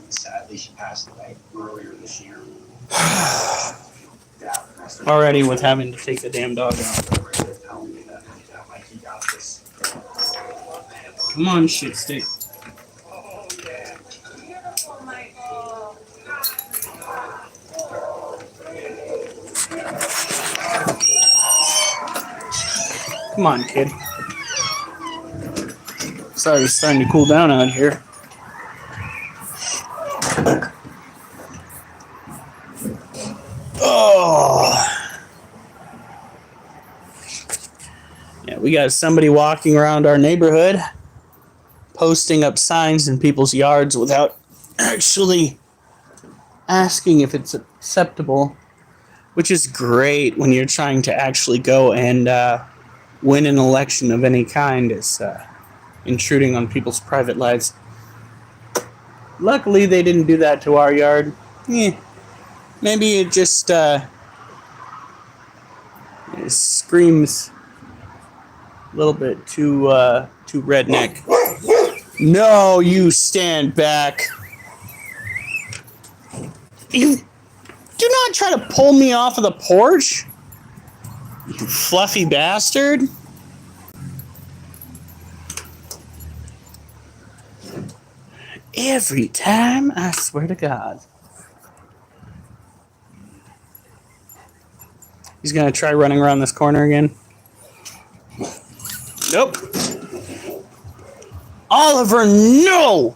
Sadly, she passed away earlier this year. Already with having to take the damn dog out. Come on, shit stick. Come on, kid. Sorry, it's starting to cool down out here. Oh. Yeah, we got somebody walking around our neighborhood, posting up signs in people's yards without actually asking if it's acceptable, which is great when you're trying to actually go and win an election of any kind. Is intruding on people's private lives. Luckily, they didn't do that to our yard. Maybe it just it screams a little bit too redneck. No, you stand back. You do not try to pull me off of the porch, you fluffy bastard. Every time, I swear to God. He's gonna try running around this corner again. Nope. Oliver, no!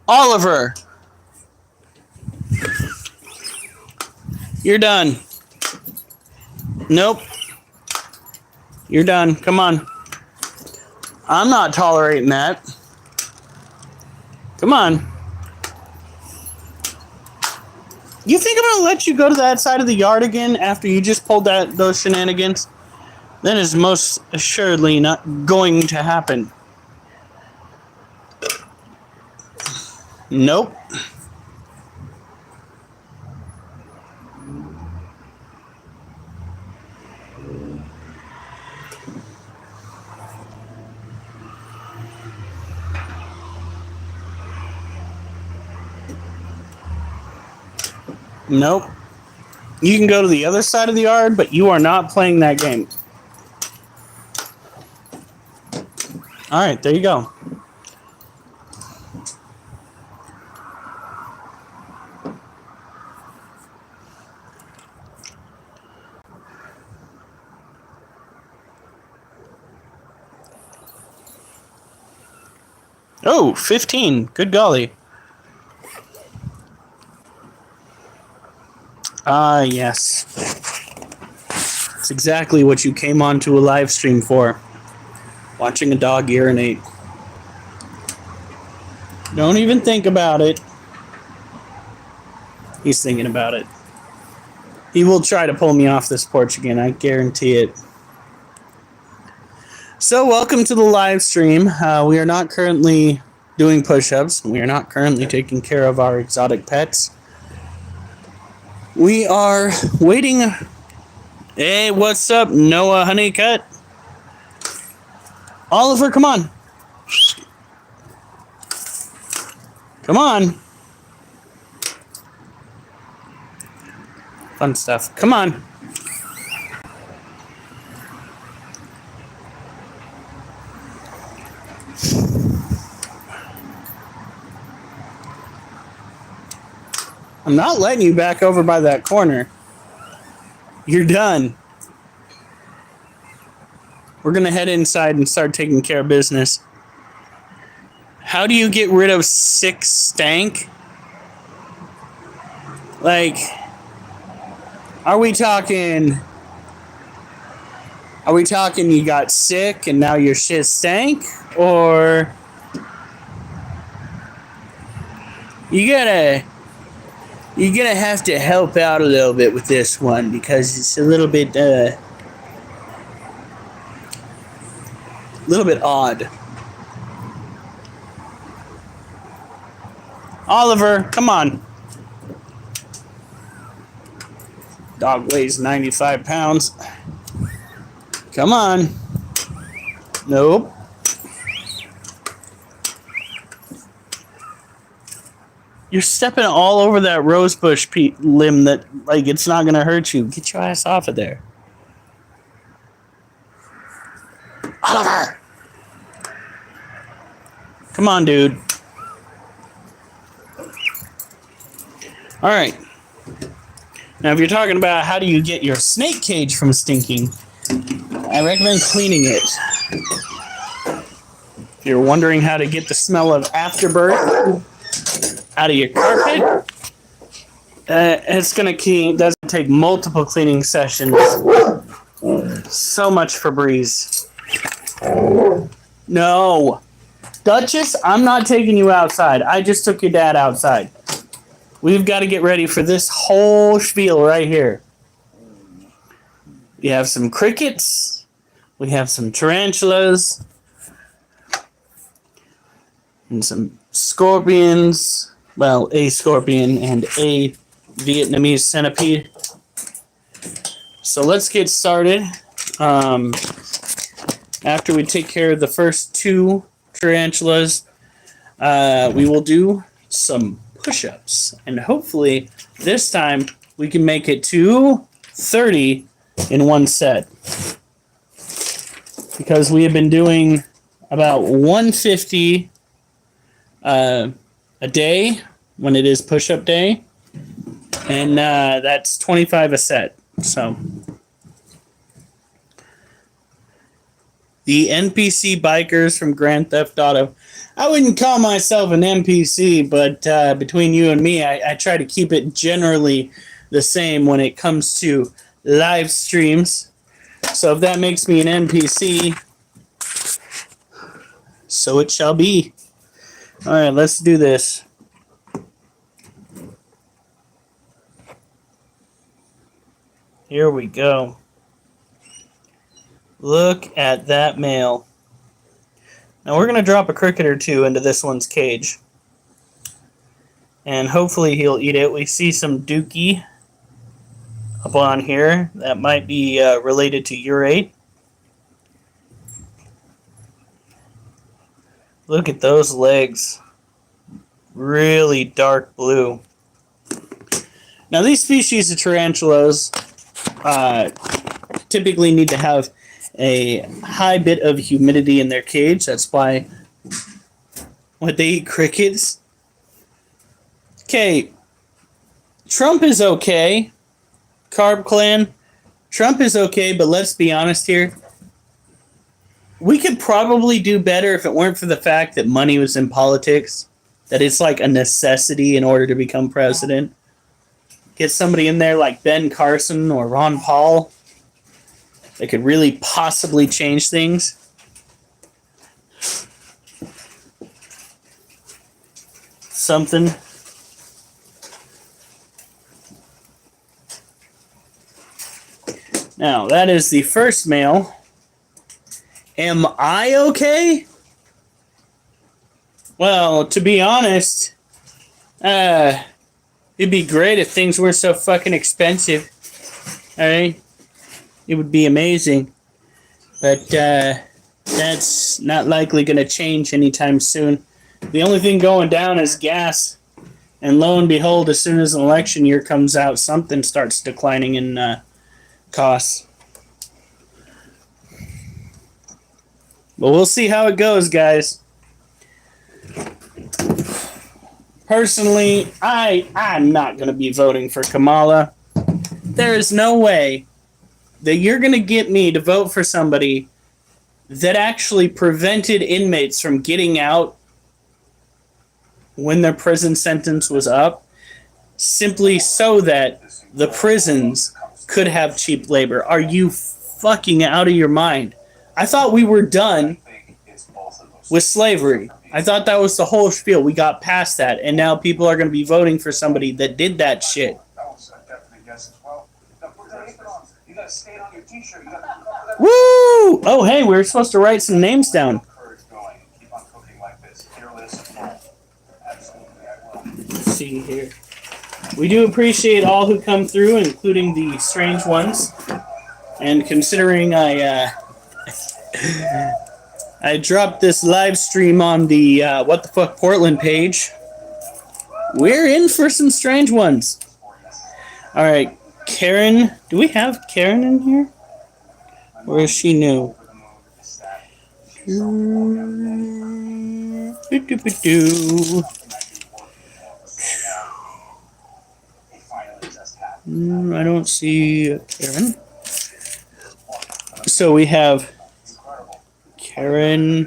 Oliver! You're done. Nope. You're done. Come on. I'm not tolerating that. Come on. You think I'm gonna let you go to that side of the yard again after you just pulled those shenanigans? That is most assuredly not going to happen. Nope. Nope. You can go to the other side of the yard, but you are not playing that game. All right, there you go. Oh, 15. Good golly. Ah, yes. It's exactly what you came onto a live stream for. Watching a dog urinate. Don't even think about it. He's thinking about it. He will try to pull me off this porch again, I guarantee it. So, welcome to the live stream. We are not currently doing push-ups. We are not currently taking care of our exotic pets. We are waiting. Hey, what's up, Noah Honeycutt? Oliver, come on. Come on. Fun stuff. Come on. I'm not letting you back over by that corner. You're done. We're going to head inside and start taking care of business. How do you get rid of sick stank? Like, are we talking you got sick and now your shit stank? Or you're gonna have to help out a little bit with this one because it's a little bit odd. Oliver, come on. Dog weighs 95 pounds. Come on. Nope. You're stepping all over that rosebush limb that, like, it's not going to hurt you. Get your ass off of there. Oliver! Come on, dude. All right. Now, if you're talking about how do you get your snake cage from stinking, I recommend cleaning it. If you're wondering how to get the smell of afterbirth out of your carpet, it's gonna doesn't take multiple cleaning sessions. So much Febreze. No, Duchess, I'm not taking you outside. I just took your dad outside. We've got to get ready for this whole spiel right here. We have some crickets. We have some tarantulas. And some scorpions. Well, a scorpion and a Vietnamese centipede. So let's get started. After we take care of the first two tarantulas, we will do some push-ups. And hopefully this time we can make it to 30 in one set. Because we have been doing about 150 a day when it is push-up day, and that's 25 a set. So the NPC bikers from Grand Theft Auto, I wouldn't call myself an NPC, but between you and me, I try to keep it generally the same when it comes to live streams. So if that makes me an NPC, so it shall be. All right, let's do this. Here we go. Look at that male. Now we're going to drop a cricket or two into this one's cage. And hopefully he'll eat it. We see some dookie up on here. That might be related to urate. Look at those legs. Really dark blue. Now these species of tarantulas typically need to have a high bit of humidity in their cage. That's why when they eat crickets. Okay, Trump is okay. Carb Clan, Trump is okay, but let's be honest here. We could probably do better if it weren't for the fact that money was in politics. That it's like a necessity in order to become president. Get somebody in there like Ben Carson or Ron Paul that could really possibly change things. Something. Now, that is the first male. Am I okay? Well, to be honest, it'd be great if things weren't so fucking expensive. Alright? It would be amazing. But that's not likely going to change anytime soon. The only thing going down is gas. And lo and behold, as soon as an election year comes out, something starts declining in costs. But we'll see how it goes, guys. Personally, I'm not going to be voting for Kamala. There is no way that you're going to get me to vote for somebody that actually prevented inmates from getting out when their prison sentence was up, simply so that the prisons could have cheap labor. Are you fucking out of your mind? I thought we were done with slavery. I thought that was the whole spiel. We got past that, and now people are going to be voting for somebody that did that shit. Woo! Oh, hey, we were supposed to write some names down. Let's see here. We do appreciate all who come through, including the strange ones. And considering I dropped this live stream on the What the Fuck Portland page, we're in for some strange ones. All right, Karen. Do we have Karen in here? Or is she new? I don't see Karen. So we have Karen.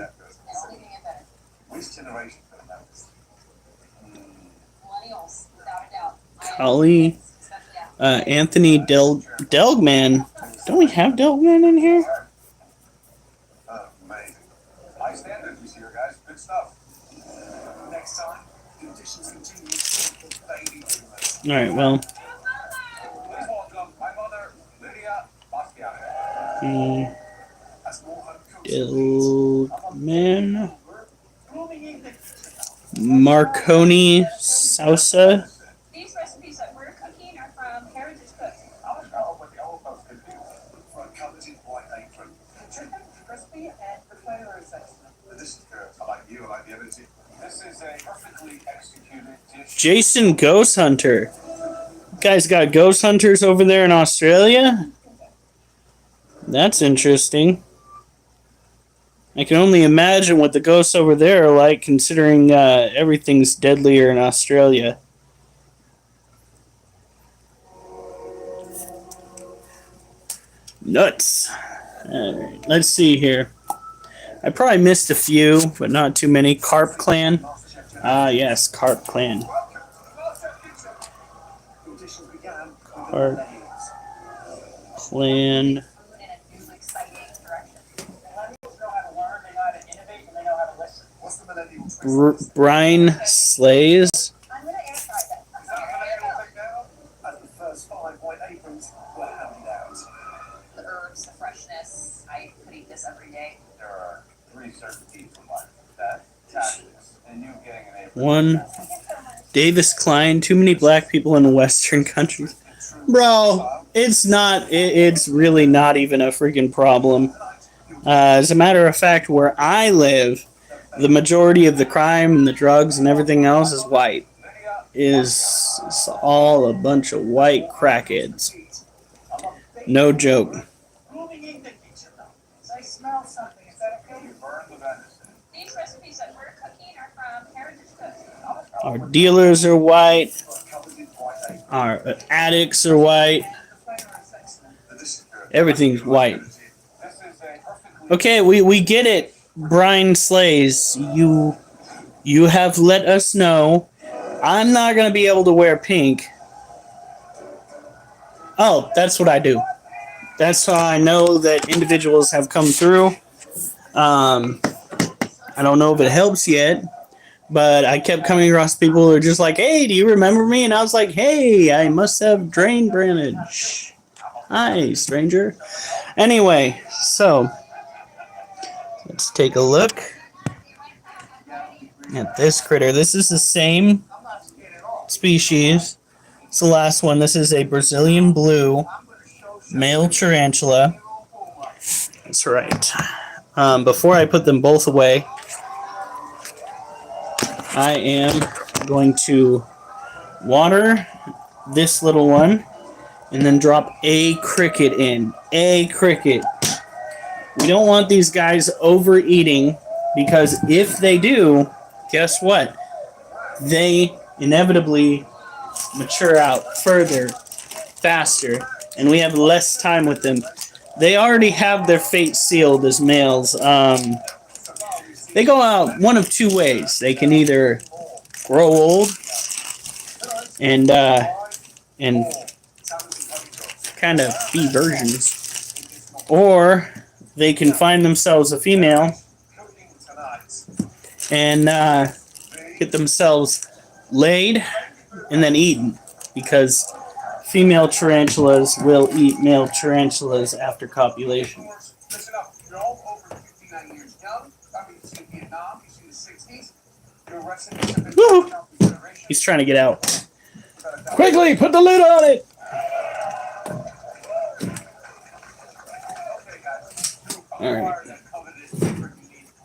Holly. Anthony Delgman. Don't we have Delgman in here? Amazing. High standards we see here, guys. Good stuff. Next time, conditions continue. Alright, well. Please welcome my mother, Lydia Bastiani. Delgman. Marconi Sousa. These recipes that we're cooking are from Heritage Cooks. I was going with the old folks could do. Covered in white apron. Chicken, crispy, and the flavor is excellent. This is good. I like you. I like the ability. This is a perfectly executed dish. Jason Ghost Hunter. You guys got ghost hunters over there in Australia? That's interesting. I can only imagine what the ghosts over there are like, considering everything's deadlier in Australia. Nuts. Alright, let's see here. I probably missed a few, but not too many. Carp Clan. Ah, yes, Carp Clan. Carp Clan. Brian Slays. I'm going to air fry them. As the first 5 white aprons were handed out. The herbs, the freshness. I could eat this every day. There are 3 certainties in life. That, happiness, and you getting an apron. One. Davis Klein. Too many black people in Western countries. Bro, it's not. It's really not even a freaking problem. As a matter of fact, where I live, the majority of the crime and the drugs and everything else is white. Is all a bunch of white crackheads. No joke. I smell something. Is that okay? These recipes that we're cooking are from Heritage Cooks. Our dealers are white. Our addicts are white. Everything's white. Okay, we get it, Brian Slays. You have let us know. I'm not going to be able to wear pink. Oh, that's what I do. That's how I know that individuals have come through. I don't know if it helps yet, but I kept coming across people who are just like, hey, do you remember me? And I was like, hey, I must have drain drainage. Hi, stranger. Anyway, so let's take a look at this critter. This is the same species. It's the last one. This is a Brazilian blue male tarantula. That's right. Before I put them both away, I am going to water this little one and then drop a cricket in. A cricket. We don't want these guys overeating, because if they do, guess what? They inevitably mature out further, faster, and we have less time with them. They already have their fate sealed as males. They go out one of 2 ways. They can either grow old and kind of be virgins, or they can find themselves a female and get themselves laid and then eaten, because female tarantulas will eat male tarantulas after copulation. Listen up, you're all over 59 years young. I mean, you've seen Vietnam, you've seen the 60s. Your recipes have been Woo! down for generations. He's trying to get out. Quickly, put the lid on it! All right.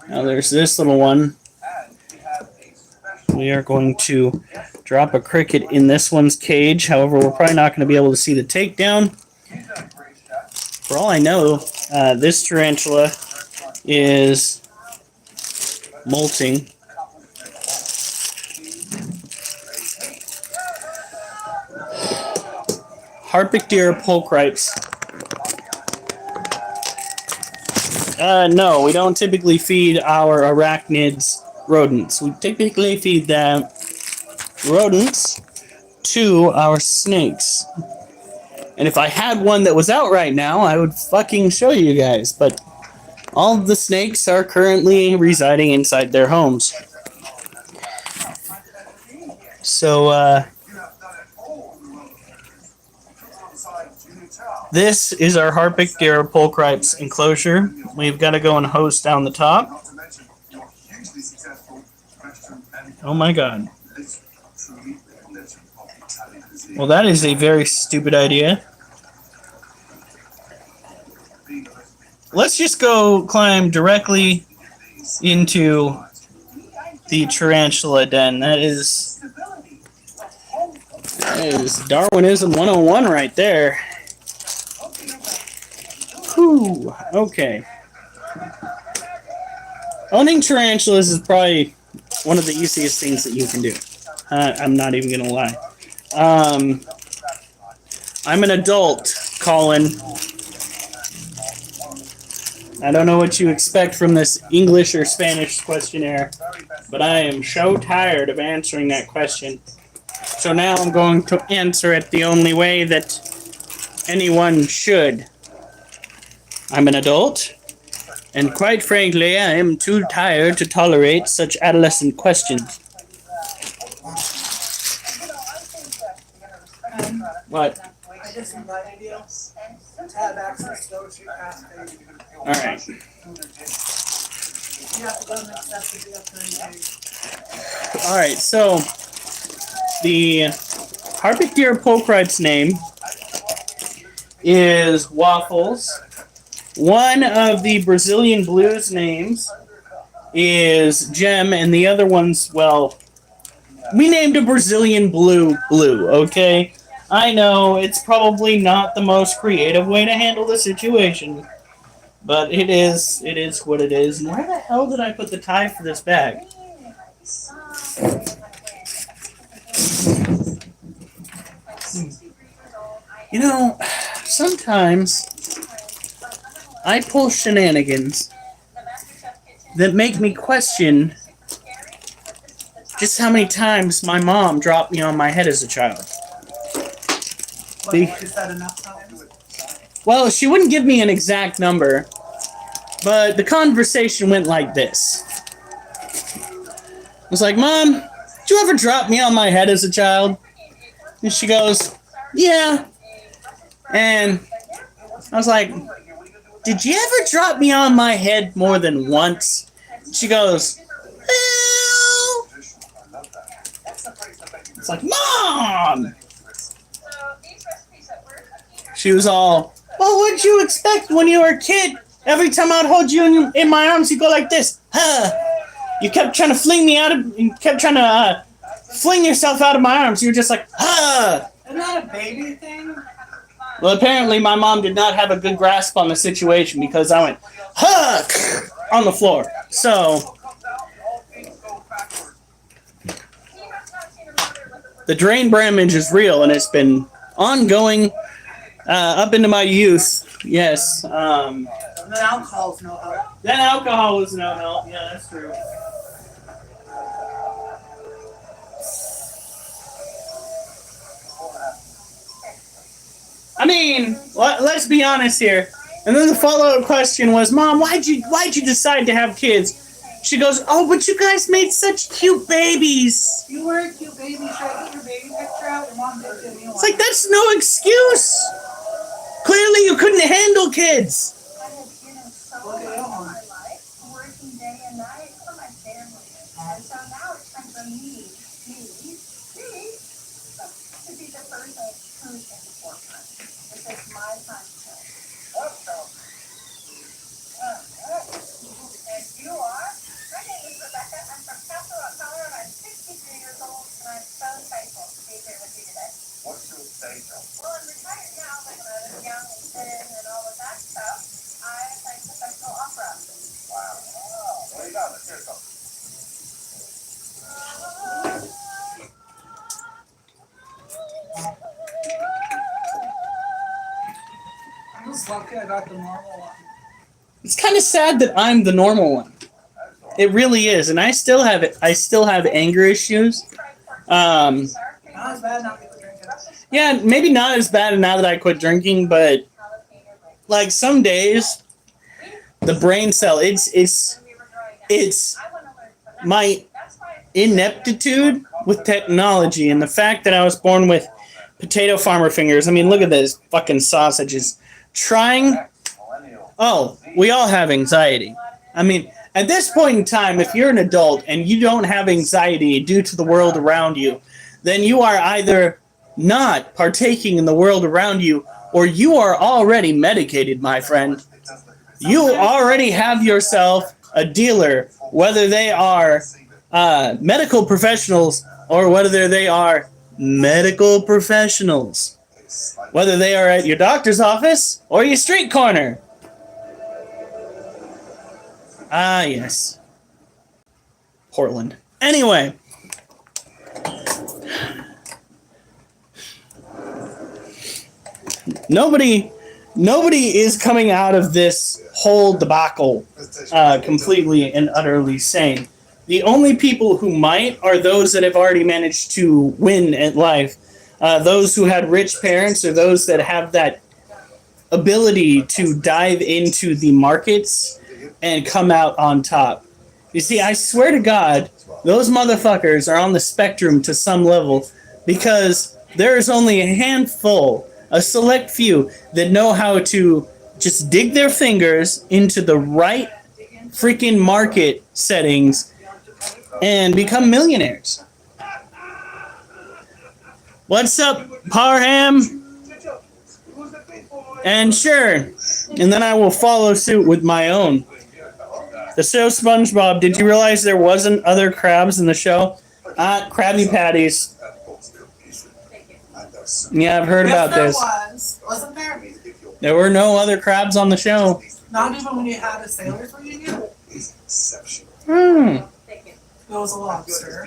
Now there's this little one. We are going to drop a cricket in this one's cage. However, we're probably not going to be able to see the takedown. For all I know, this tarantula is molting. Harpictira pulchripes. No, we don't typically feed our arachnids rodents. We typically feed them rodents to our snakes. And if I had one that was out right now, I would fucking show you guys. But all of the snakes are currently residing inside their homes. So, this is our Harpictira pulchripes enclosure. We've got to go and hose down the top. Oh my god. Well, that is a very stupid idea. Let's just go climb directly into the tarantula den. That is Darwinism 101 right there. Whew, okay. Owning tarantulas is probably one of the easiest things that you can do. I'm not even gonna lie. I'm an adult, Colin. I don't know what you expect from this English or Spanish questionnaire, but I am so tired of answering that question. So now I'm going to answer it the only way that anyone should. I'm an adult, and quite frankly, I am too tired to tolerate such adolescent questions. What? I just invited you to have access to those who ask you. Alright. You have to go and accept the deal 30 days. Alright, so the Harpictira pulchripes name is Waffles. One of the Brazilian blues names is Gem, and the other one's, well, we named a Brazilian blue, okay? I know it's probably not the most creative way to handle the situation, but it is what it is. And where the hell did I put the tie for this bag? You know, sometimes I pull shenanigans that make me question just how many times my mom dropped me on my head as a child. Is that enough time? Well, she wouldn't give me an exact number, but the conversation went like this. I was like, Mom, did you ever drop me on my head as a child? And she goes, yeah. And I was like, did you ever drop me on my head more than once? She goes, well. It's like, Mom! She was all, well, what'd you expect when you were a kid? Every time I'd hold you in my arms, you go like this. Huh. You kept trying to fling me out of, you kept trying to fling yourself out of my arms. You were just like, huh. Isn't that a baby thing? Well, apparently my mom did not have a good grasp on the situation because I went, huh, on the floor. So, the drain damage is real, and it's been ongoing up into my youth. Yes. And then alcohol's no help. Then alcohol was no help. Yeah, that's true. I mean, let's be honest here. And then the follow-up question was, Mom, why'd you decide to have kids? She goes, oh, but you guys made such cute babies. You were a cute baby. Should I get your baby picture out? Your mom did give me one. It's like, that's no excuse. Clearly you couldn't handle kids. Look at that one. Working day and night for my family. And so now it's time for me to be the person who's in the forefront. This is my time to Okay, I got the normal one. It's kind of sad that I'm the normal one. It really is, and I still have it. I still have anger issues. Not as bad now people drinking. Yeah, maybe not as bad now that I quit drinking, but like some days, the brain cell. It's my ineptitude with technology and the fact that I was born with potato farmer fingers. I mean, look at this fucking sausages. Trying. Oh, we all have anxiety. I mean, at this point in time, if you're an adult and you don't have anxiety due to the world around you, then you are either not partaking in the world around you or you are already medicated, my friend. You already have yourself a dealer, whether they are medical professionals or whether they are medical professionals. Whether they are at your doctor's office or your street corner. Ah, yes. Portland. Anyway. Nobody is coming out of this whole debacle completely and utterly sane. The only people who might are those that have already managed to win at life. Those who had rich parents or those that have that ability to dive into the markets and come out on top. You see, I swear to God, those motherfuckers are on the spectrum to some level because there is only a handful, a select few, that know how to just dig their fingers into the right freaking market settings and become millionaires. What's up, Parham? And sure, and then I will follow suit with my own. The show SpongeBob, did you realize there wasn't other crabs in the show? Krabby Patties. Yeah, I've heard about this. Wasn't there? There were no other crabs on the show. Not even when you had a sailor's reunion? Hmm. It was a lobster.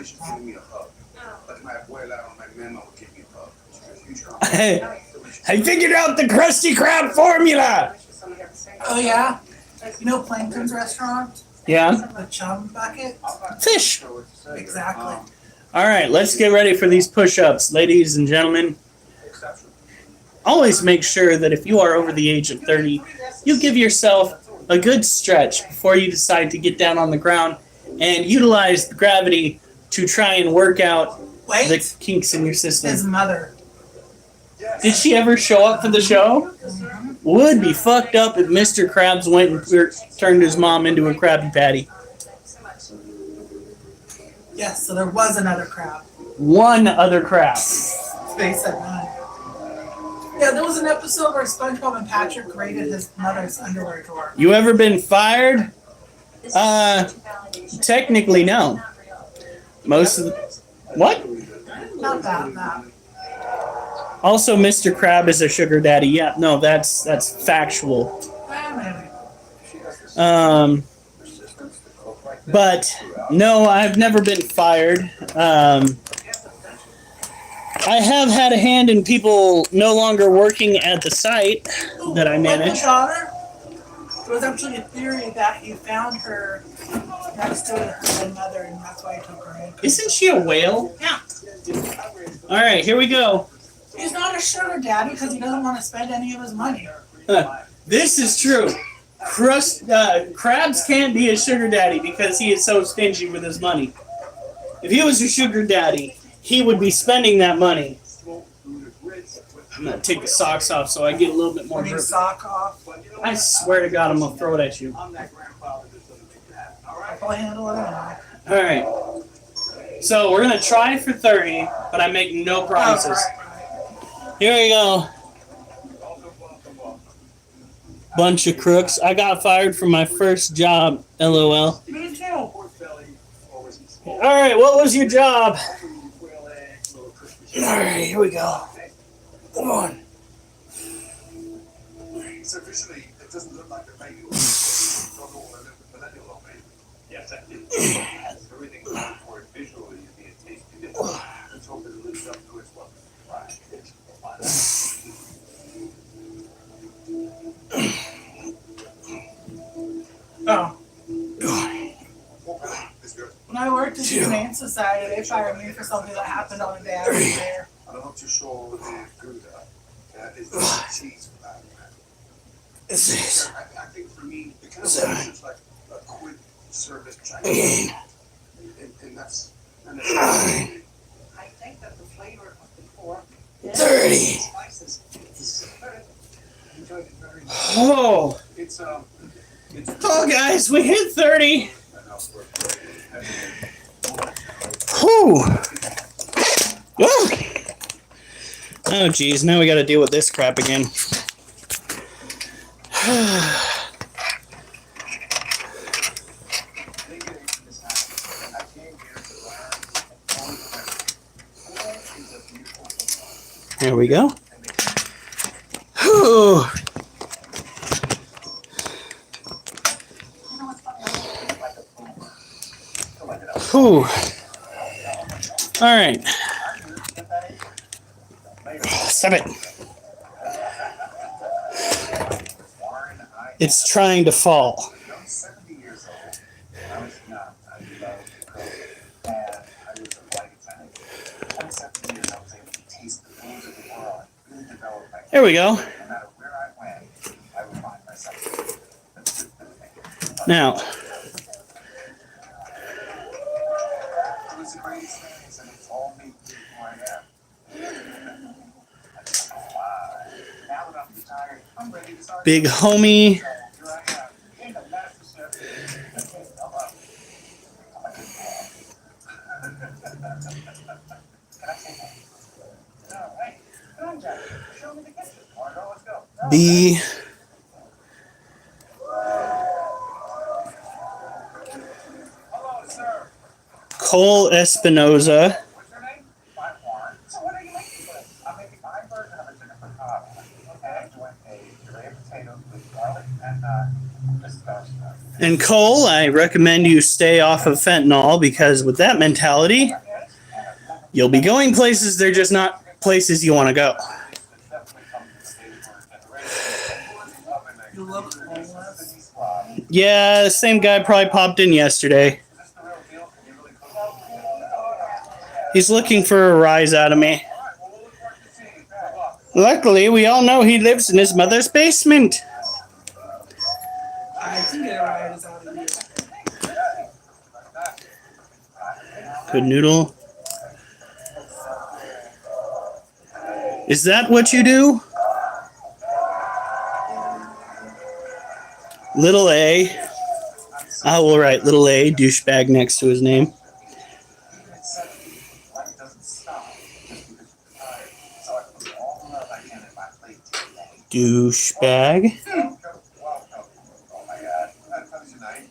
I figured out the Krusty Krab formula! Oh yeah? You know Plankton's restaurant? Yeah? The chum bucket? Fish! Exactly. Alright, let's get ready for these push-ups, ladies and gentlemen. Always make sure that if you are over the age of 30, you give yourself a good stretch before you decide to get down on the ground and utilize the gravity to try and work out the kinks in your system. His mother. Did she ever show up for the show? Would be fucked up if Mr. Krabs went and turned his mom into a Krabby Patty. Yes, so there was another crab. One other crab. They said none. Yeah, there was an episode where SpongeBob and Patrick raided his mother's underwear drawer. You ever been fired? Technically, no. Most of the... What? Not that. Also, Mr. Crab is a sugar daddy. Yeah, no, that's factual. But no, I've never been fired. I have had a hand in people no longer working at the site that I manage. Daughter, there was actually a theory that he found her next to her dead mother, and that's why he took her in. Isn't she a whale? Yeah. All right, here we go. He's not a sugar daddy because he doesn't want to spend any of his money. This is true. Krabs can't be a sugar daddy because he is so stingy with his money. If he was a sugar daddy, he would be spending that money. I'm gonna take the socks off so I get a little bit more grip. Sock off. I swear to God, I'm gonna throw it at you. I'll probably handle it anyway. All right. So we're gonna try for 30, but I make no promises. Right. Here we go. Bunch of crooks. I got fired from my first job. LOL. Me too. All right, what was your job? All right, here we go. Come on. So visually, it doesn't look like a baby. Yes, I did. Everything for it visually is being tasted. Let's hope it lives up to its level. Right. Oh. It's good. When I worked at the Humane Society, they fired me for something that happened on a day I was there. I'm not too sure what the Gouda is the cheese for that. I think for me, it kind of looks like a quick service Chinese. And that's I think that the flavor of the pork 30. spices is good. Enjoyed it very much. Oh, it's oh, guys, we hit 30. Whew. Woo. Oh, geez, now we got to deal with this crap again. There we go. Whew. Whew. All right. Stop it. It's trying to fall. I'm 70 years old. I was not. I loved cooking. And I was a flight attendant. 27 years I was able to taste the foods of the world. Really develop my There we go. no matter where I went, I would find myself. Now, It was a great experience and it's all made me who I am. Now that I'm retired, I'm ready to start. big homie. So here I am, in the master chef. Hello. I'm a good man. Can I say that? No, hey, come on, Jack. Show me the kitchen. Wanna go? Let's go. B. Hello, sir. Cole Espinoza. What's your name? I'm Warren. So what are you making for us? I'm making my version of a chicken frittata. Okay. I'm doing a puree of potatoes with garlic and pistachio. And Cole, I recommend you stay off of fentanyl because with that mentality, you'll be going places they're just not places you want to go. You look homeless. Yeah, the same guy probably popped in yesterday. He's looking for a rise out of me. Luckily, we all know he lives in his mother's basement. I can get a ride out of here. Good noodle. Is that what you do? Little A. I will write little A, douchebag next to his name. Life doesn't stop just because you're tired. So I put all the love I can in my plate today. Douchebag. Welcome. Oh my God. That comes tonight.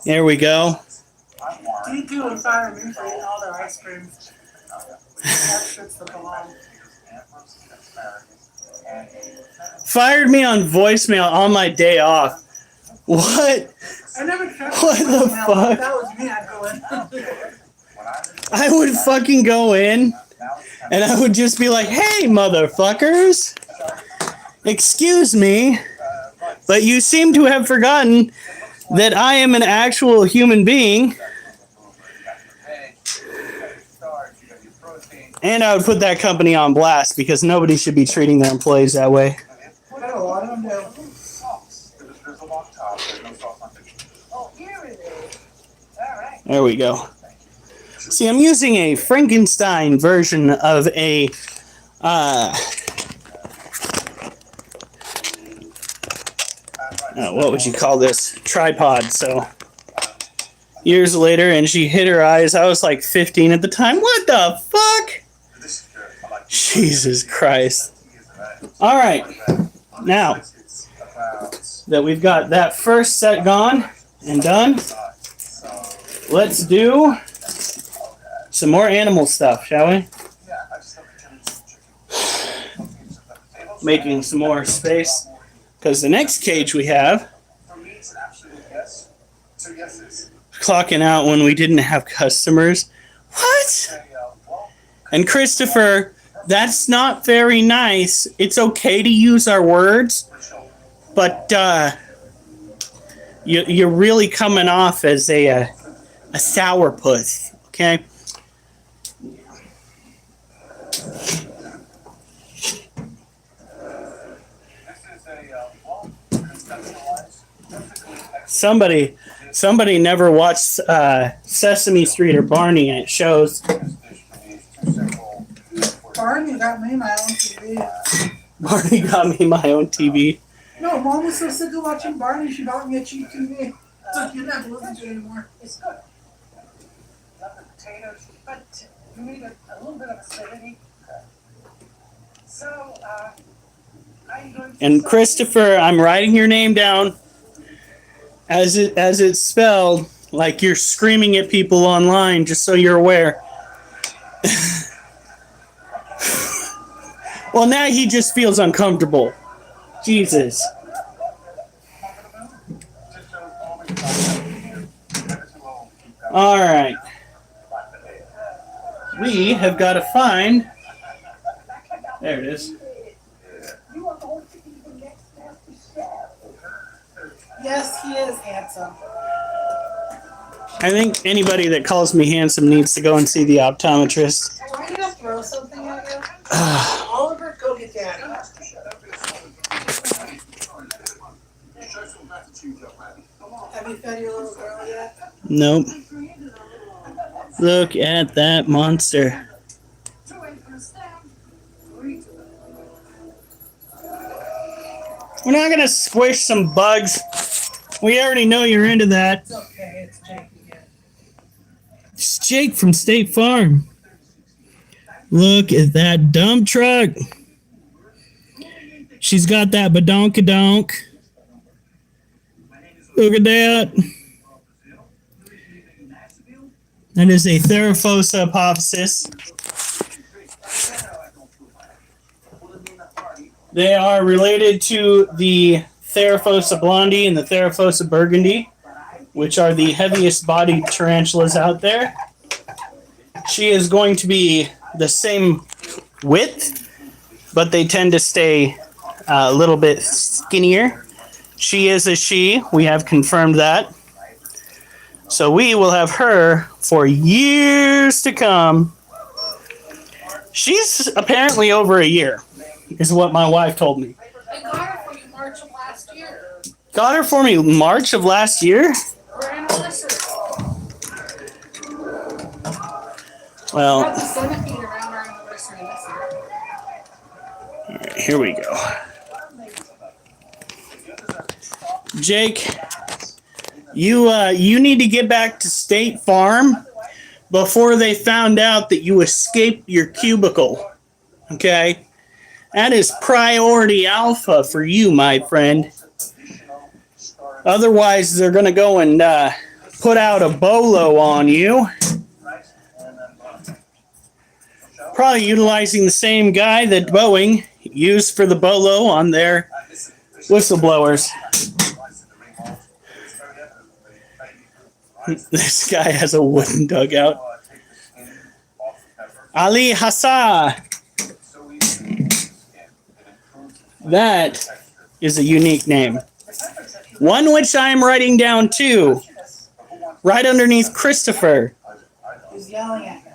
There we go. I'm Warren. You do and fire me for eating all their ice cream. That shit's the bomb. Fired me on voicemail on my day off. What? I never tried What the fuck? If that was me, I'd go in. I would fucking go in and I would just be like, hey, motherfuckers. Excuse me, but you seem to have forgotten that I am an actual human being. And I would put that company on blast because nobody should be treating their employees that way. I got a lot of them do. Oh, here it is. All right. There we go. See, I'm using a Frankenstein version of a what would you call this? Tripod. So years later, and she hit her eyes. I was like 15 at the time. What the fuck? Jesus Christ. All right. Now that we've got that first set gone and done, let's do some more animal stuff, shall we? Making some more space. Because the next cage we have, clocking out when we didn't have customers. What? And Christopher, that's not very nice. It's okay to use our words, but you're really coming off as a sourpuss. Okay. This is a well-conceptualized, perfectly Somebody never watched Sesame Street or Barney, and it shows. dish for these two simple. Barney got me my own TV. Barney got me my own TV. No, Mom was so sick of watching Barney, she bought me a cheap TV. So you didn't have to listen to it anymore. It's good. Love the potatoes, but you need a little bit of acidity. So, I'm going to. And Christopher, I'm writing your name down as it's spelled, like you're screaming at people online, just so you're aware. Well, now he just feels uncomfortable. Jesus. All right. We have got to find. There it is. You are going to be the next master chef. Yes, he is handsome. I think anybody that calls me handsome needs to go and see the optometrist. Are you gonna throw something at you? Oliver, go get Daddy. Have you fed your little girl yet? Nope. Look at that monster. We're not gonna squish some bugs. We already know you're into that. It's okay, it's Jake again. It's Jake from State Farm. Look at that dump truck. She's got that badonkadonk. Look at that. That is a Theraphosa apophysis. They are related to the Theraphosa blondie and the Theraphosa burgundy, which are the heaviest bodied tarantulas out there. She is going to be the same width, but they tend to stay a little bit skinnier. She is a she. We have confirmed that. So we will have her for years to come. She's apparently over a year, is what my wife told me. I got her for you March of last year. Got her for me March of last year? For anniversary. Well, Got the centipede around our anniversary this year. here we go. Jake, you need to get back to State Farm before they found out that you escaped your cubicle. Okay? That is priority alpha for you, my friend. Otherwise, they're going to go and put out a bolo on you. Probably utilizing the same guy that Boeing used for the bolo on their whistleblowers. This guy has a wooden dugout. Ali Hassan. That is a unique name. One which I am writing down too. Right underneath Christopher. He's yelling at me.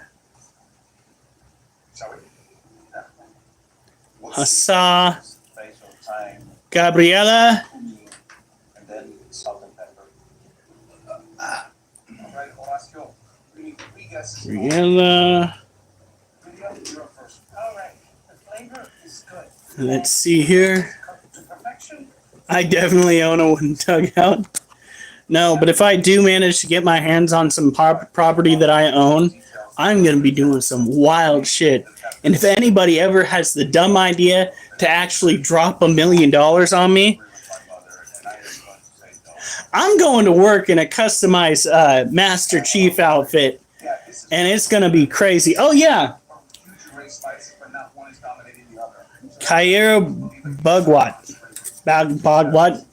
Hassan. Gabriela. And then salt and pepper. Gabriela. All right, the flavor is good. Let's see here. Cooked to perfection. I definitely own a wooden dugout. No, but if I do manage to get my hands on some property that I own, I'm going to be doing some wild shit. And if anybody ever has the dumb idea to actually drop $1 million on me, I'm going to work in a customized Master Chief outfit, and it's going to be crazy. Oh, yeah. Cairo Bugwat. Bogwat.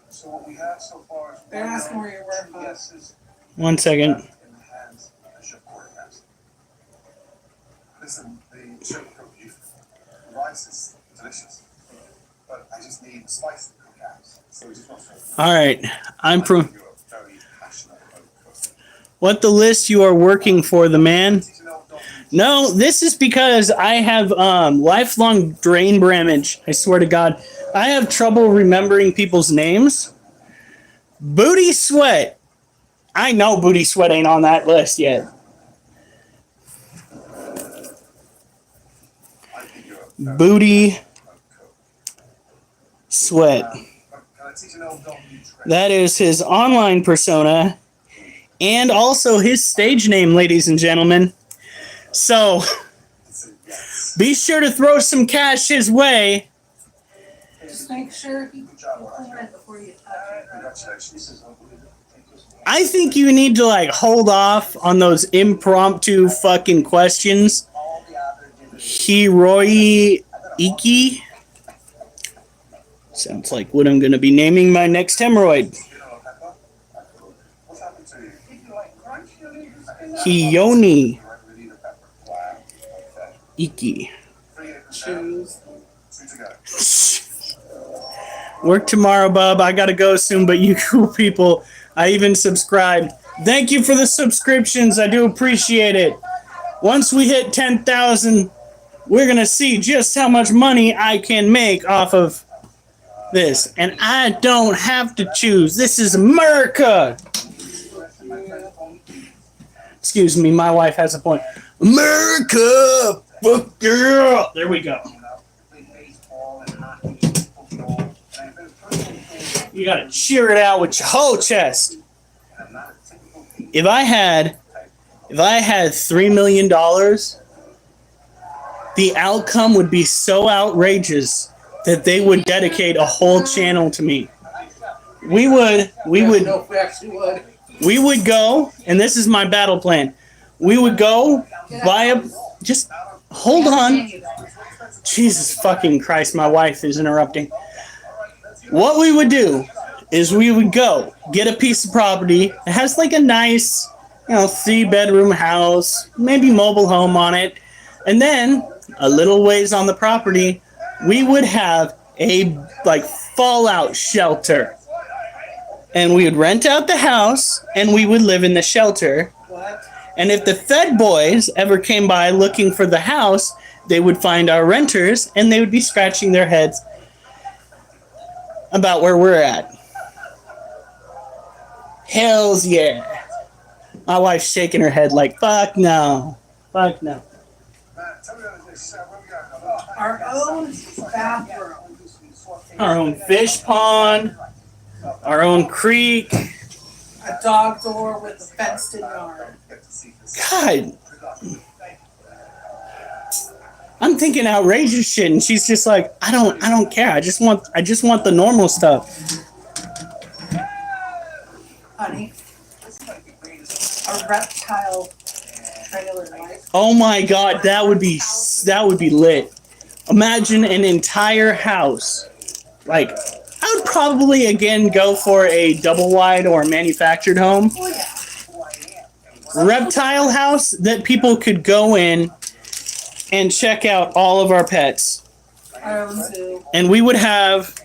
So what we have so far is They're asking where you work. Huh? guesses 1 second. in the hands of the chef quartermaster. Listen, the chef cooked beef. The rice is delicious, but I just need spice to cook All right. What the list you are working for, the man? No, this is because I have lifelong brain damage. I swear to God. I have trouble remembering people's names. Booty Sweat. I know Booty Sweat ain't on that list yet. Booty Sweat. That is his online persona and also his stage name, ladies and gentlemen. So be sure to throw some cash his way. Just make sure you clean it before you touch it. I think you need to like hold off on those impromptu fucking questions. Hiroi Iki. Sounds like what I'm going to be naming my next hemorrhoid. Hiyoni Iki. Choose. Work tomorrow, bub. I gotta go soon, but you cool people, I even subscribed. Thank you for the subscriptions. I do appreciate it. Once we hit 10,000, we're gonna see just how much money I can make off of this. And I don't have to choose. This is America. Excuse me, my wife has a point. America! Fuck yeah! There we go. You gotta cheer it out with your whole chest. If I had $3 million, the outcome would be so outrageous that they would dedicate a whole channel to me. We would go, and this is my battle plan. We would go buy just hold on. Jesus fucking Christ, my wife is interrupting. What we would do is we would go get a piece of property. It has like a nice, 3-bedroom house, maybe mobile home on it. And then a little ways on the property, we would have a like fallout shelter. And we would rent out the house and we would live in the shelter. And if the Fed boys ever came by looking for the house, they would find our renters and they would be scratching their heads about where we're at. Hells yeah. My wife's shaking her head like, fuck no. Fuck no. Our own bathroom. Our own fish pond. Our own creek. A dog door with a fenced-in yard. God. I'm thinking outrageous shit, and she's just like, I don't care. I just want the normal stuff. Honey, a reptile trailer life. Oh my God, that would be lit. Imagine an entire house. Like, I would probably again go for a double wide or manufactured home. Oh yeah. Reptile house that people could go in and check out all of our pets. Our own zoo. And we would have,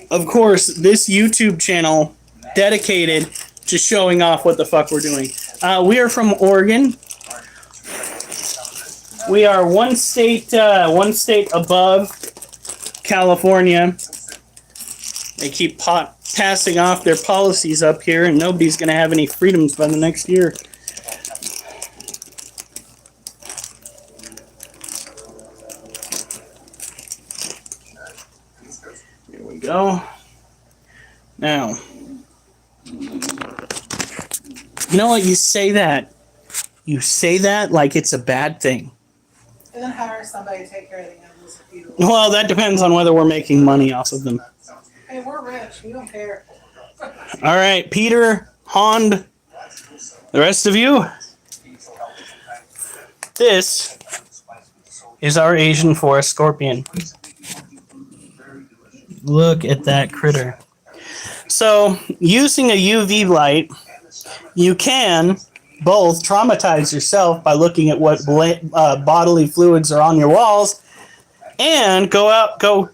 of course, this YouTube channel dedicated to showing off what the fuck we're doing. We are from Oregon. We are one state above California. They keep passing off their policies up here, and nobody's going to have any freedoms by the next year. Here we go. Now, you know what? You say that like it's a bad thing. And then hire somebody to take care of the animals if you. Well, that depends on whether we're making money off of them. Hey, we're rich. We don't care. All right, Peter, Hond, the rest of you. This is our Asian forest scorpion. Look at that critter. So, using a UV light, you can both traumatize yourself by looking at what bodily fluids are on your walls, And go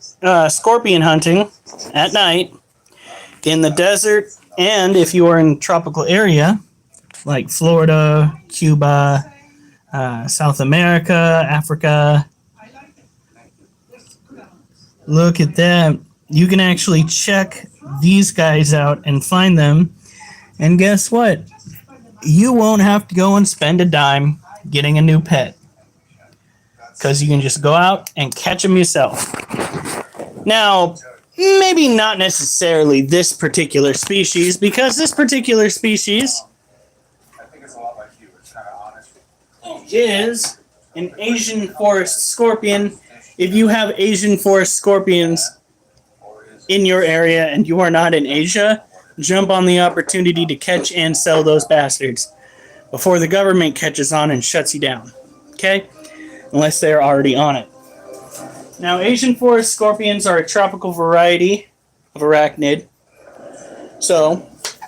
scorpion hunting at night in the desert, and if you are in tropical area like Florida, Cuba, South America, Africa. Look at that. You can actually check these guys out and find them. And guess what? You won't have to go and spend a dime getting a new pet, because you can just go out and catch them yourself. Now, maybe not necessarily this particular species, because this particular species I think it's a lot like you. It's kind of honest. is an Asian forest scorpion. If you have Asian forest scorpions in your area and you are not in Asia, jump on the opportunity to catch and sell those bastards before the government catches on and shuts you down. Okay? Unless they're already on it. Now, Asian forest scorpions are a tropical variety of arachnid. So,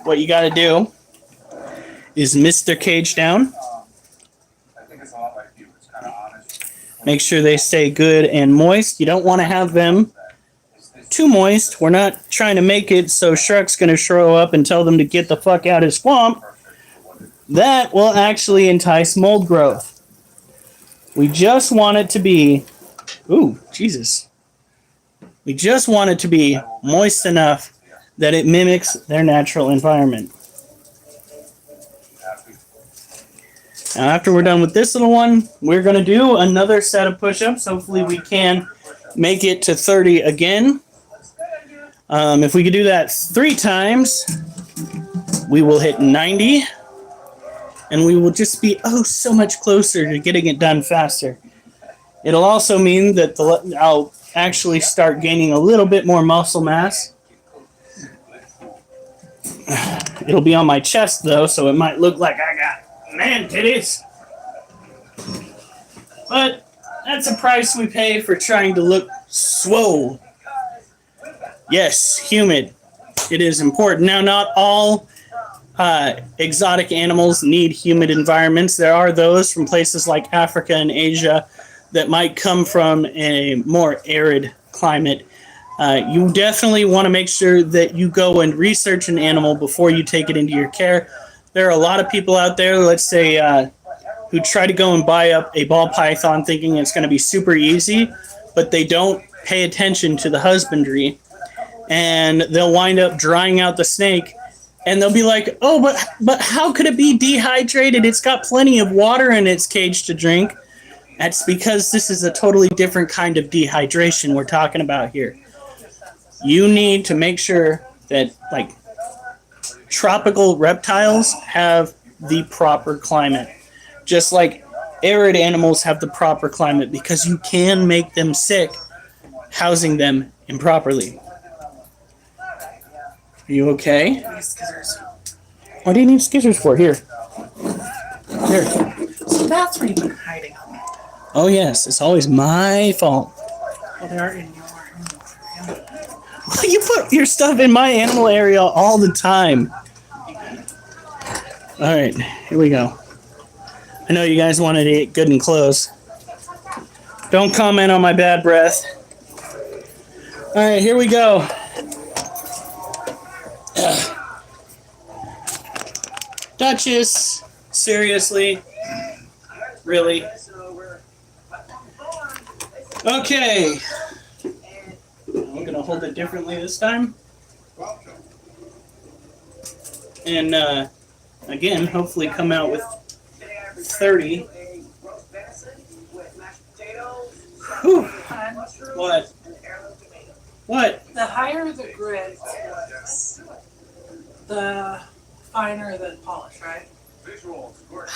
what you gotta do is mist their cage down. I think it's a lot like you. It's kind of honest. Make sure they stay good and moist. You don't want to have them too moist. We're not trying to make it so Shrek's going to show up and tell them to get the fuck out of his swamp. That will actually entice mold growth. We just want it to be... Ooh, Jesus. We just want it to be moist enough that it mimics their natural environment. Now, after we're done with this little one, we're going to do another set of push-ups. Hopefully we can make it to 30 again. If we could do that 3 times, we will hit 90. And we will just be, so much closer to getting it done faster. It'll also mean that I'll actually start gaining a little bit more muscle mass. It'll be on my chest, though, so it might look like I got man titties. But that's a price we pay for trying to look swole. Yes, humid. It is important. Now, not all exotic animals need humid environments. There are those from places like Africa and Asia that might come from a more arid climate. You definitely want to make sure that you go and research an animal before you take it into your care. There are a lot of people out there, let's say, who try to go and buy up a ball python thinking it's going to be super easy, but they don't pay attention to the husbandry, and they'll wind up drying out the snake, and they'll be like, but how could it be dehydrated? It's got plenty of water in its cage to drink. That's because this is a totally different kind of dehydration we're talking about here. You need to make sure that, like, tropical reptiles have the proper climate. Just like arid animals have the proper climate, because you can make them sick housing them improperly. Are you okay? What do you need scissors for? Here. So that's where you've been hiding them. Oh, yes. It's always my fault. Well, they are in your You put your stuff in my animal area all the time. All right. Here we go. I know you guys wanted to get good and close. Don't comment on my bad breath. All right. Here we go. Duchess. Seriously? Really? Okay. I'm going to hold it differently this time. And, again, hopefully come out with 30. Whew. What? What? The higher the grit, the finer the polish, right?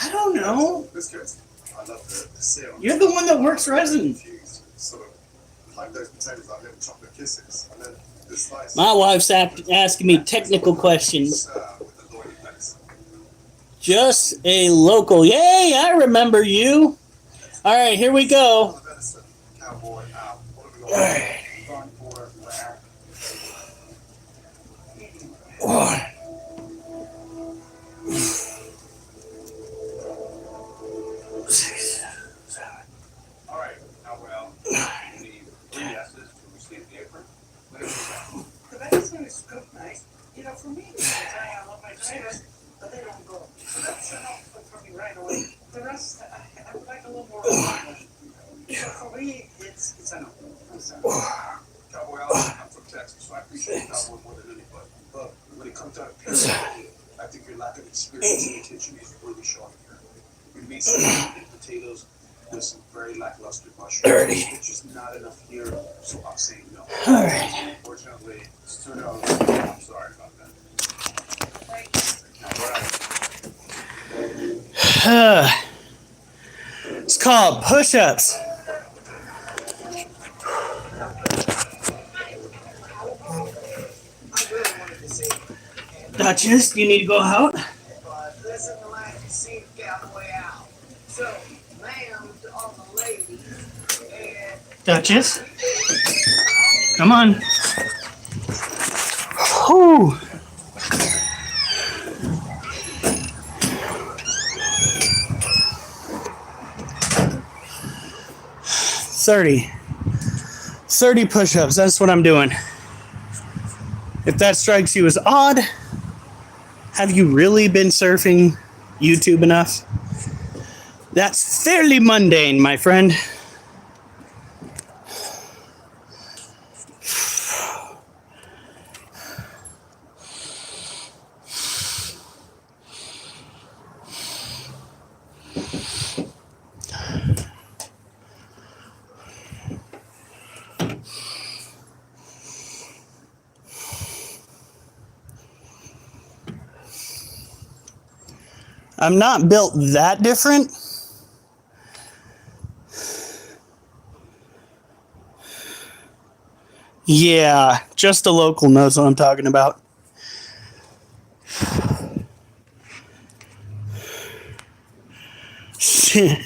I don't know. You're the one that works resin. My wife's asking me technical questions. Just a local. Yay, I remember you. All right, here we go. All right. Oh. it's cooked nice. You know, for me, I love my potatoes, but they don't go. So that's enough for me right away. The rest, I would like a little more. So for me, it's a no. I'm sorry. Cowboy, I'm from Texas, so I appreciate Cowboy more than anybody. But when it comes down to pizza, I think your lack of experience in the kitchen is really showing here. We made some good potatoes with some very lackluster mushrooms. It's just not enough here, so I'm saying no. Alright. Unfortunately, it's $2. I'm sorry about that. All right. It's called push-ups. Duchess, do you need to go out? But listen to like to see the cowboy out. So, ma'am to all the ladies, and Duchess? Come on. Whew. Thirty push-ups, that's what I'm doing. If that strikes you as odd, have you really been surfing YouTube enough? That's fairly mundane, my friend. I'm not built that different. Yeah, just a local knows what I'm talking about. I'm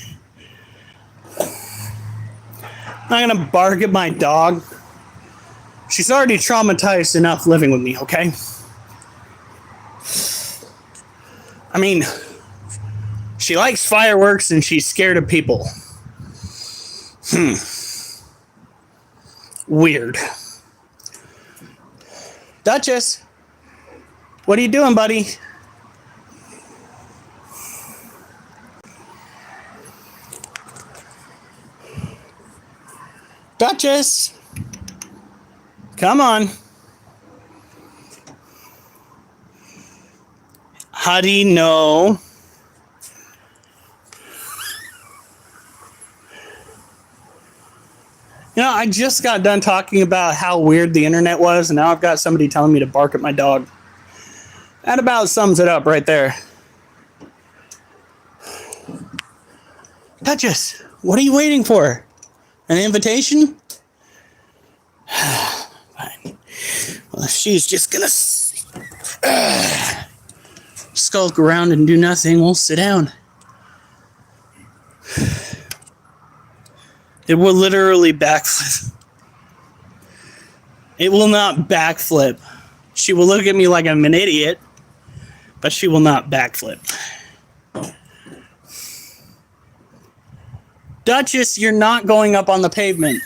not gonna bark at my dog. She's already traumatized enough living with me, okay? I mean, she likes fireworks and she's scared of people. Weird. Duchess, what are you doing, buddy? Duchess, come on. How do you know? You know, I just got done talking about how weird the internet was, and now I've got somebody telling me to bark at my dog. That about sums it up right there. Duchess, what are you waiting for? An invitation? Fine. Well, if she's just gonna skulk around and do nothing, we'll sit down. It will literally backflip. It will not backflip. She will look at me like I'm an idiot, but she will not backflip. Duchess, you're not going up on the pavement.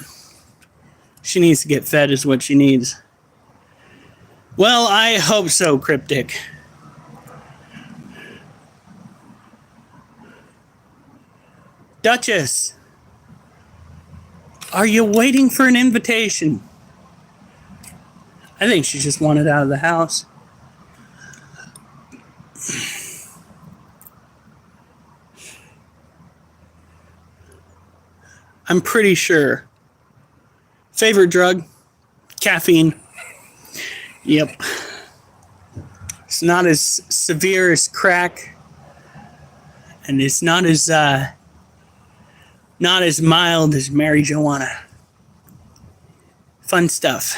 She needs to get fed is what she needs. Well, I hope so, Cryptic. Duchess, are you waiting for an invitation? I think she just wanted out of the house. I'm pretty sure. Favorite drug? Caffeine. Yep. It's not as severe as crack. And it's not as mild as marijuana. Fun stuff.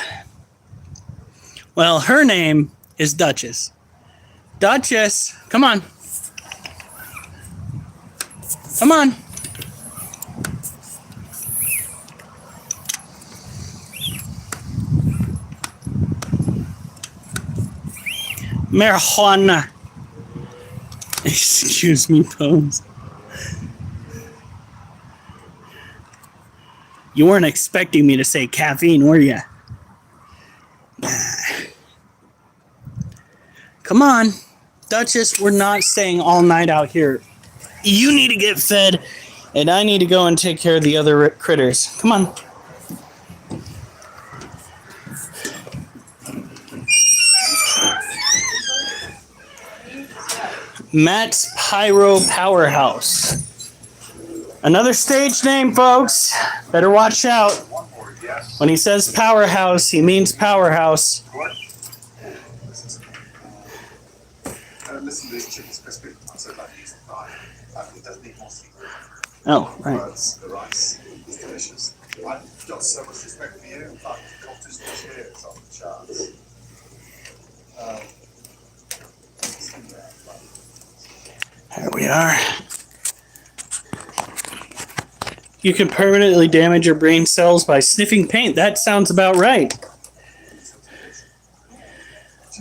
Well, her name is Duchess. Duchess, come on. Come on. Marijuana. Excuse me, Bones. You weren't expecting me to say caffeine, were you? Come on. Duchess, we're not staying all night out here. You need to get fed, and I need to go and take care of the other critters. Come on. Matt's Pyro Powerhouse. Another stage name, folks. Better watch out. When he says powerhouse, he means powerhouse. Listen to this chicken specific concept like this. I think that's the most secret. Oh, right. The rice is delicious. I've got so much respect for you. In fact, the competition this year is off the charts. There we are. You can permanently damage your brain cells by sniffing paint. That sounds about right.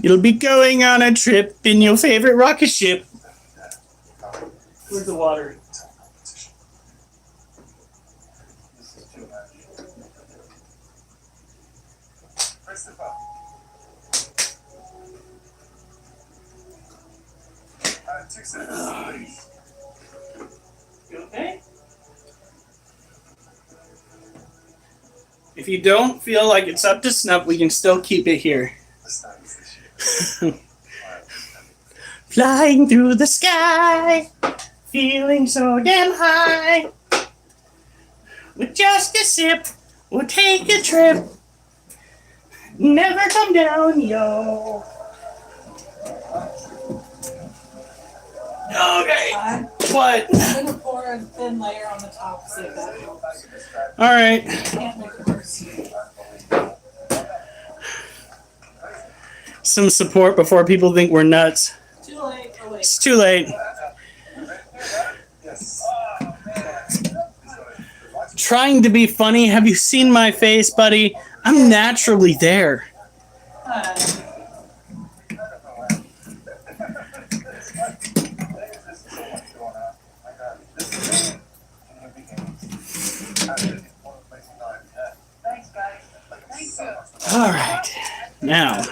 You'll be going on a trip in your favorite rocket ship. Where's the water? Christopher. 2 seconds, please. You okay? If you don't feel like it's up to snuff, we can still keep it here. Flying through the sky, feeling so damn high. With just a sip, we'll take a trip. Never come down, yo. Okay. What? I'm gonna pour a thin layer on the top, see if that helps. All right. Can't make it worse. Some support before people think we're nuts. Too late. Oh wait. It's too late. Trying to be funny. Have you seen my face, buddy? I'm naturally there. All right. Now.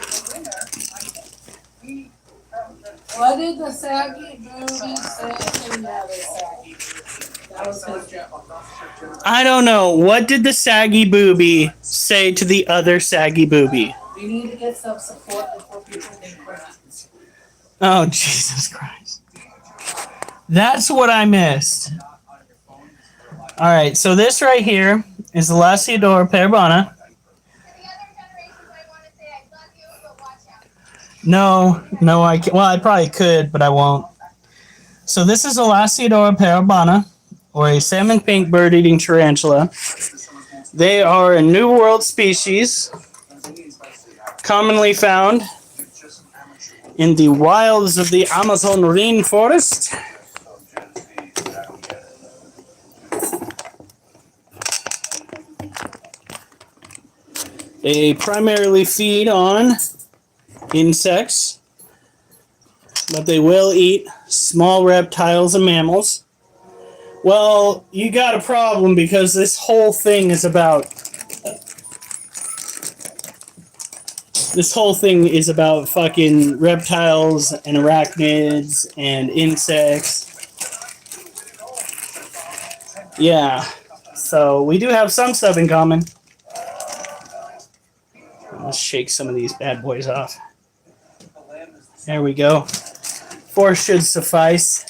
What did the saggy booby say to the other saggy booby? That was his joke. I don't know. What did the saggy booby say to the other saggy booby? We need to get some support before people think we're nuts. Oh, Jesus Christ. That's what I missed. All right, so this right here is the Lasiodora parabana. No, I can't. Well, I probably could, but I won't. So this is a Lasiodora parabana, or a salmon pink bird-eating tarantula. They are a New World species, commonly found in the wilds of the Amazon rainforest. They primarily feed on insects, but they will eat small reptiles and mammals. Well, you got a problem because this whole thing is about fucking reptiles and arachnids and insects. Yeah, so we do have some stuff in common. Let's shake some of these bad boys off. There we go. 4 should suffice.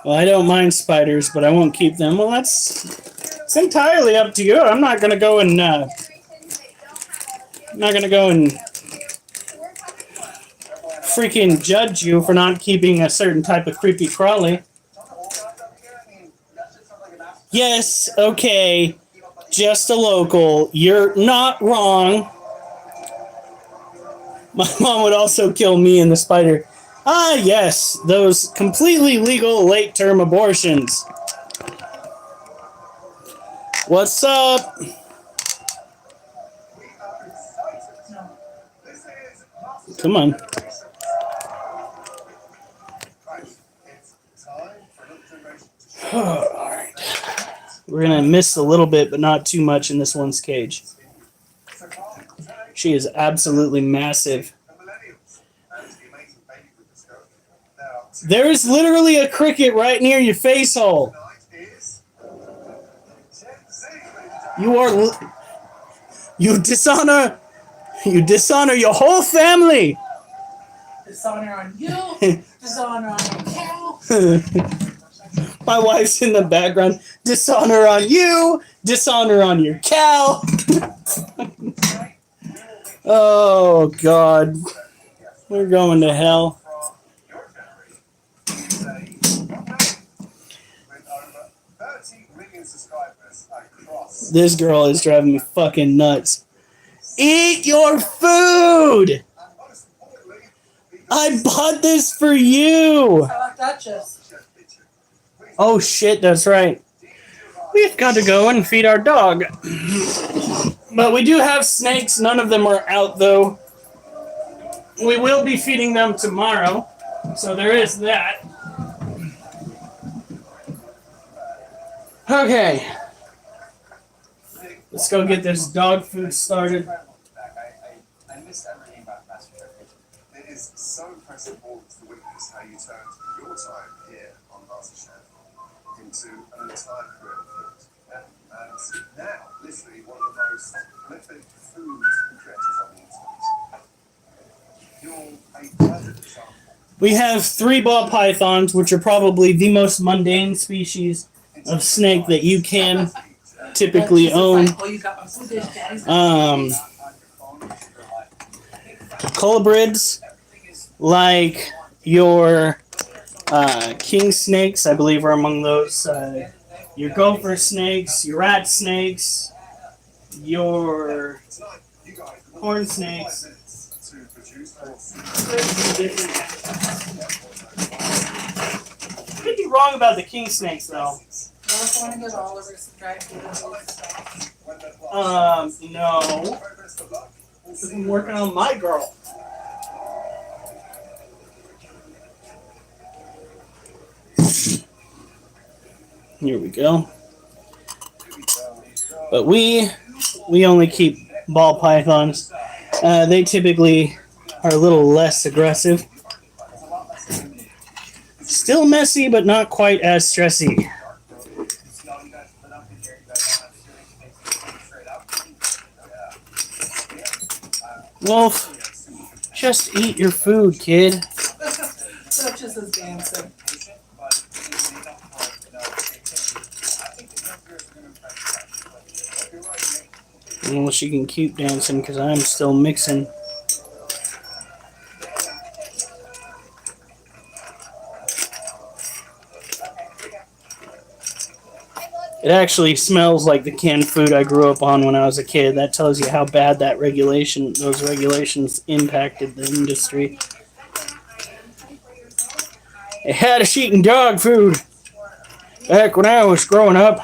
Well, I don't mind spiders, but I won't keep them. Well, it's entirely up to you. I'm not gonna go and freaking judge you for not keeping a certain type of creepy crawly. Yes, okay, just a local. You're not wrong. My mom would also kill me and the spider. Ah, yes, those completely legal late-term abortions. What's up? Come on. We're gonna miss a little bit, but not too much in this one's cage. She is absolutely massive. There is literally a cricket right near your face hole. You dishonor your whole family. Dishonor on you. Dishonor on your cow. My wife's in the background. Dishonor on you. Dishonor on your cow. Oh, God. We're going to hell. This girl is driving me fucking nuts. Eat your food! I bought this for you! I like that chips. Oh shit, that's right. We've got to go and feed our dog. But we do have snakes. None of them are out though. We will be feeding them tomorrow. So there is that. Okay. Let's go get this dog food started. I missed everything about MasterChef. It is so impressive all to witness how you turned your time here on MasterChef into an entire career in food. And now, literally one of the most prolific food creators on the internet. You're a perfect example. We have 3 ball pythons, which are probably the most mundane species of snake that you can typically own. Colubrids, like your king snakes, I believe are among those. Your gopher snakes, your rat snakes, your horn snakes. Could be wrong about the king snakes though. No. I'm working on my girl. Here we go. But we only keep ball pythons. They typically are a little less aggressive. Still messy, but not quite as stressy. Wolf, just eat your food, kid. Such as his dancing. Well, she can keep dancing because I'm still mixing. It actually smells like the canned food I grew up on when I was a kid. That tells you how bad those regulations impacted the industry. They had us eating dog food back when I was growing up.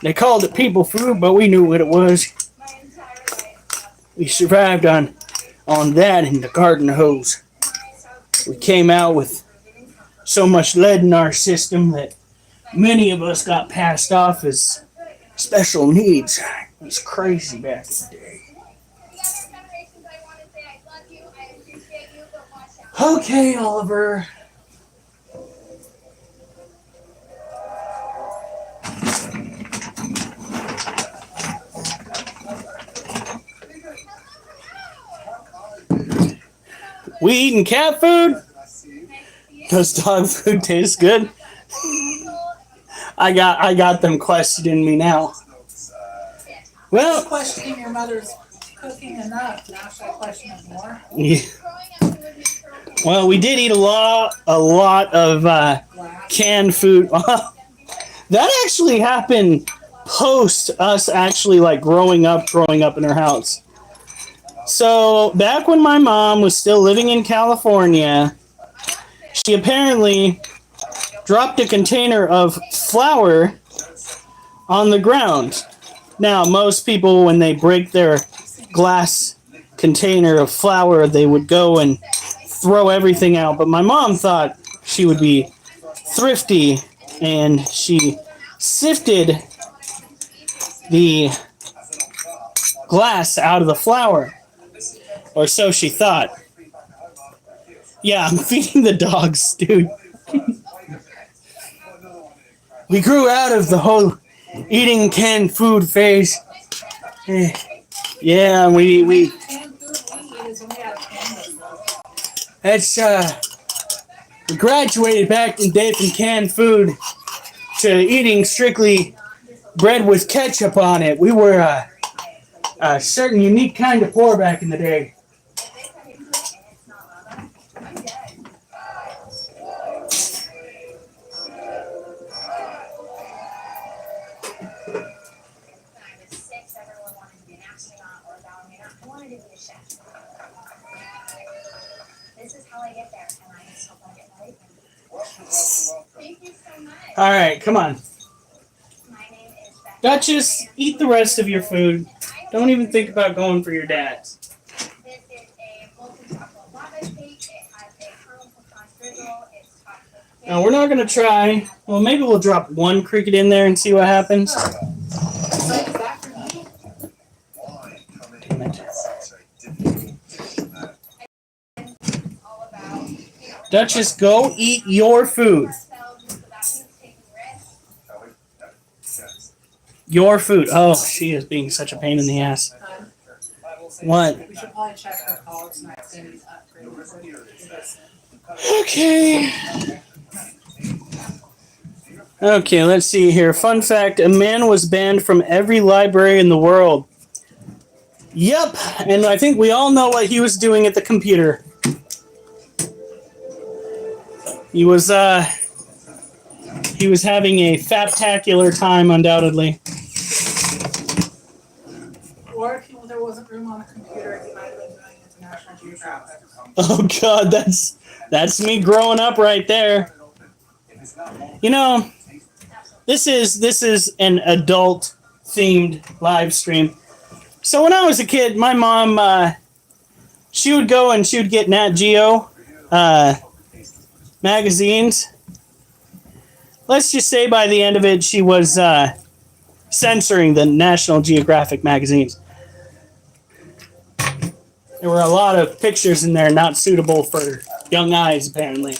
They called it people food, but we knew what it was. We survived on that and the garden hose. We came out with so much lead in our system that many of us got passed off as special needs. It was crazy back in the day. Okay, Oliver. We eating cat food? Does dog food taste good? I got them questioning me now. Well, Questioning your mother's cooking enough. Now should I question it more? yeah. Well, we did eat a lot of canned food. That actually happened post us actually like growing up in her house. So back when my mom was still living in California, she apparently dropped a container of flour on the ground. Now, most people, when they break their glass container of flour, they would go and throw everything out. But my mom thought she would be thrifty, and she sifted the glass out of the flour. Or so she thought. Yeah, I'm feeding the dogs, dude. We grew out of the whole eating canned food phase. Yeah, we that's we graduated back in the day from canned food to eating strictly bread with ketchup on it. We were a certain unique kind of poor back in the day. All right, come on. Duchess, eat the rest of your food. Don't even think about going for your dad's. Now, we're not going to try. Well, maybe we'll drop one cricket in there and see what happens. Damn it. Duchess, go eat your food. Your food. Oh, she is being such a pain in the ass. What? We should probably check her college next and upgrade. Okay. Okay, let's see here. Fun fact, a man was banned from every library in the world. Yep, and I think we all know what he was doing at the computer. He was having a faptacular time, undoubtedly. Or if there wasn't room on the computer, he might have been doing International Geographic. Oh God, that's me growing up right there. You know, this is an adult themed live stream. So when I was a kid, my mom she would go and she would get Nat Geo magazines. Let's just say by the end of it, she was censoring the National Geographic magazines. There were a lot of pictures in there not suitable for young eyes, apparently.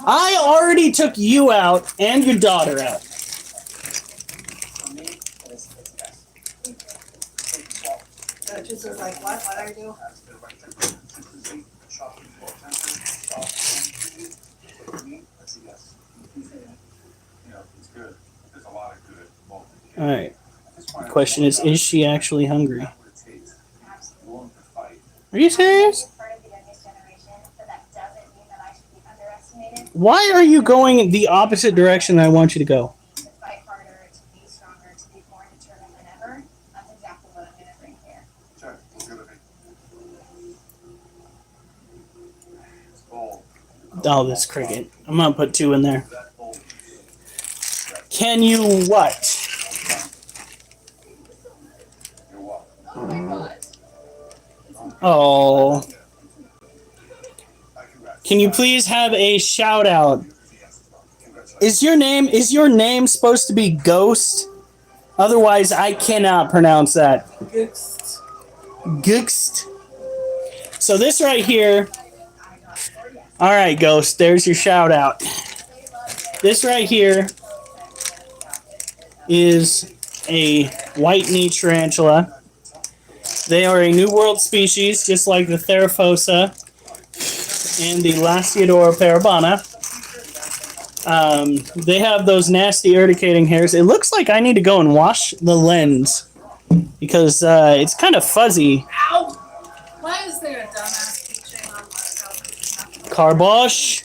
I already took you out and your daughter out. Duchess was like, what? What I do? All right. The question is she actually hungry? Are you serious? Why are you going the opposite direction that I want you to go? Oh, this cricket. I'm gonna put 2 in there. Can you what? Oh. Can you please have a shout out? Is your name supposed to be Ghost? Otherwise, I cannot pronounce that. Ghost. So this right here. All right, Ghost. There's your shout out. This right here is a white knee tarantula. They are a New World species, just like the Theraphosa and the Lasiodora parabana. They have those nasty urticating hairs. It looks like I need to go and wash the lens because it's kind of fuzzy. Ow! Why is there a dumbass teaching on myself? Carbosh,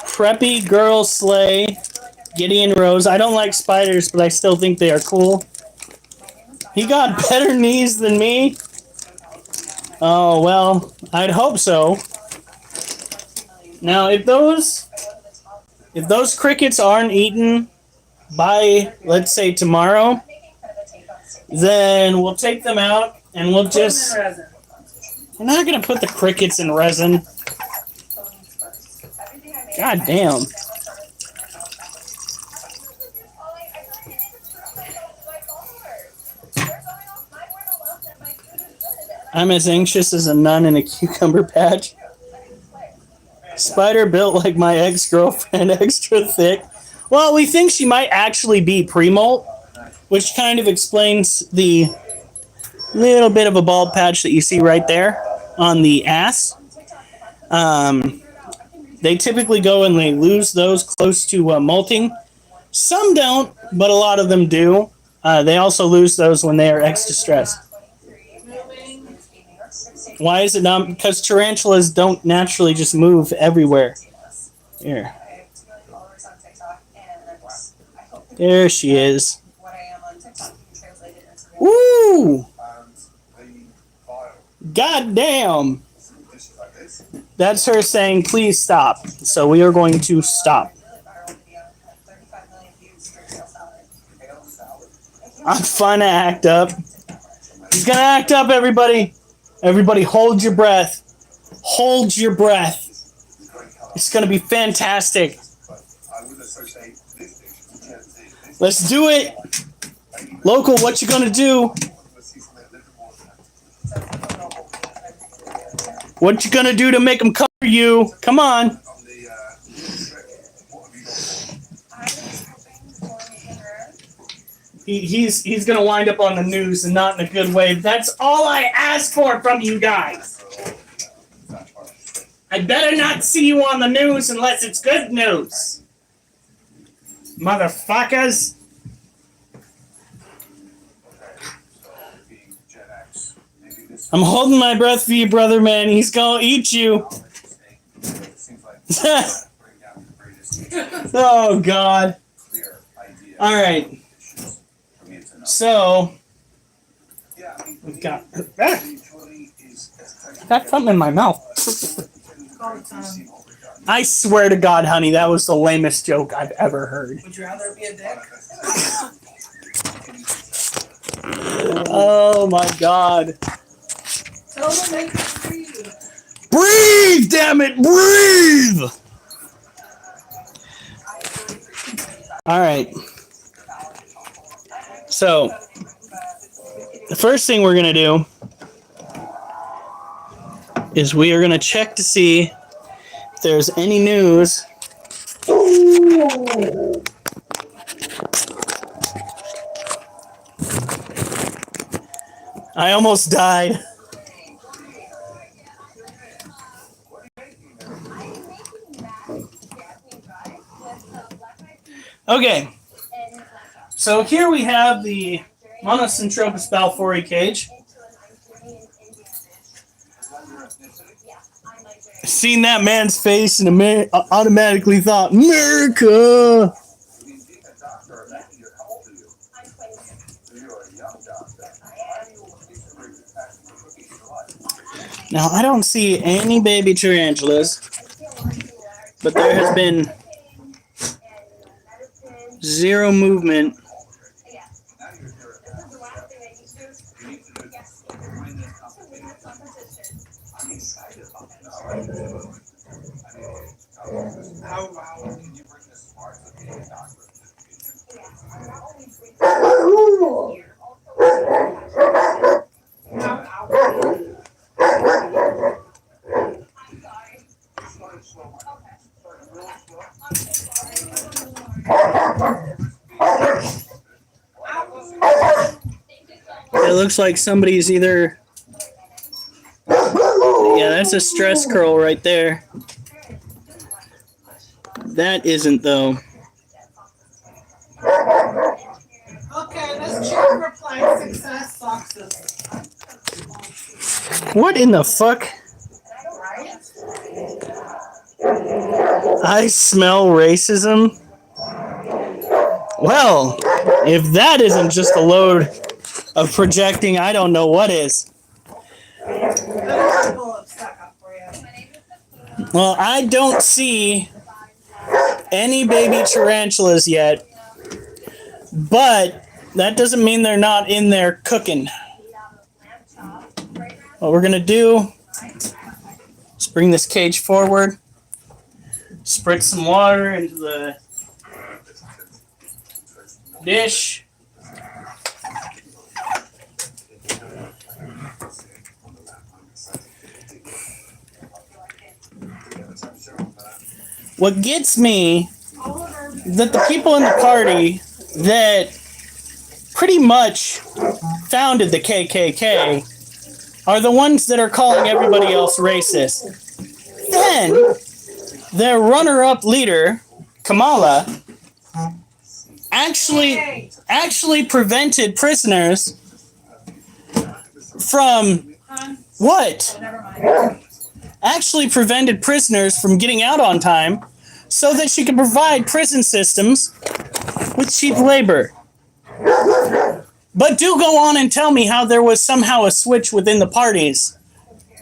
Preppy Girl Slay, Gideon Rose. I don't like spiders, but I still think they are cool. He got better knees than me? Oh, well, I'd hope so. Now, if those crickets aren't eaten by, let's say, tomorrow, then we'll take them out and we'll just... We're not going to put the crickets in resin. God damn. I'm as anxious as a nun in a cucumber patch. Spider built like my ex-girlfriend, extra thick. Well, we think she might actually be pre-molt, which kind of explains the little bit of a bald patch that you see right there on the ass. They typically go and they lose those close to molting. Some don't, but a lot of them do. They also lose those when they are extra stressed. Why is it not? Because tarantulas don't naturally just move everywhere. Here. There she is. Woo! God damn! That's her saying, please stop. So we are going to stop. I'm fun to act up. He's gonna act up, everybody. Everybody hold your breath. Hold your breath. It's gonna be fantastic. Let's do it. Local, what you gonna do? What you gonna do to make them cover you? Come on. He's gonna wind up on the news and not in a good way. That's all I ask for from you guys. I better not see you on the news unless it's good news. Motherfuckers. I'm holding my breath for you, brother, man. He's gonna eat you. Oh, God. All right. So, we've got... got something in my mouth. I swear to God, honey, that was the lamest joke I've ever heard. Would you rather be a dick? Oh, my God. Tell them they can breathe. Breathe, damn it, breathe! All right. So, the first thing we're going to do is we are going to check to see if there's any news. I almost died. Okay, so here we have the Monocentropus balfouri cage. Seen that man's face and automatically thought, America! Now, I don't see any baby tarantulas, but there has been zero movement. It looks like somebody's either... Yeah, that's a stress curl right there. That isn't, though. Okay, let's check reply success boxes. What in the fuck? I smell racism. Well, if that isn't just a load of projecting, I don't know what is. Well, I don't see any baby tarantulas yet, but that doesn't mean they're not in there cooking. What we're going to do is bring this cage forward, spritz some water into the dish. what gets me, that the people in the party that pretty much founded the KKK are the ones that are calling everybody else racist. Then, their runner-up leader, Kamala, actually prevented prisoners from what? Actually prevented prisoners from getting out on time so that she could provide prison systems with cheap labor. But do go on and tell me how there was somehow a switch within the parties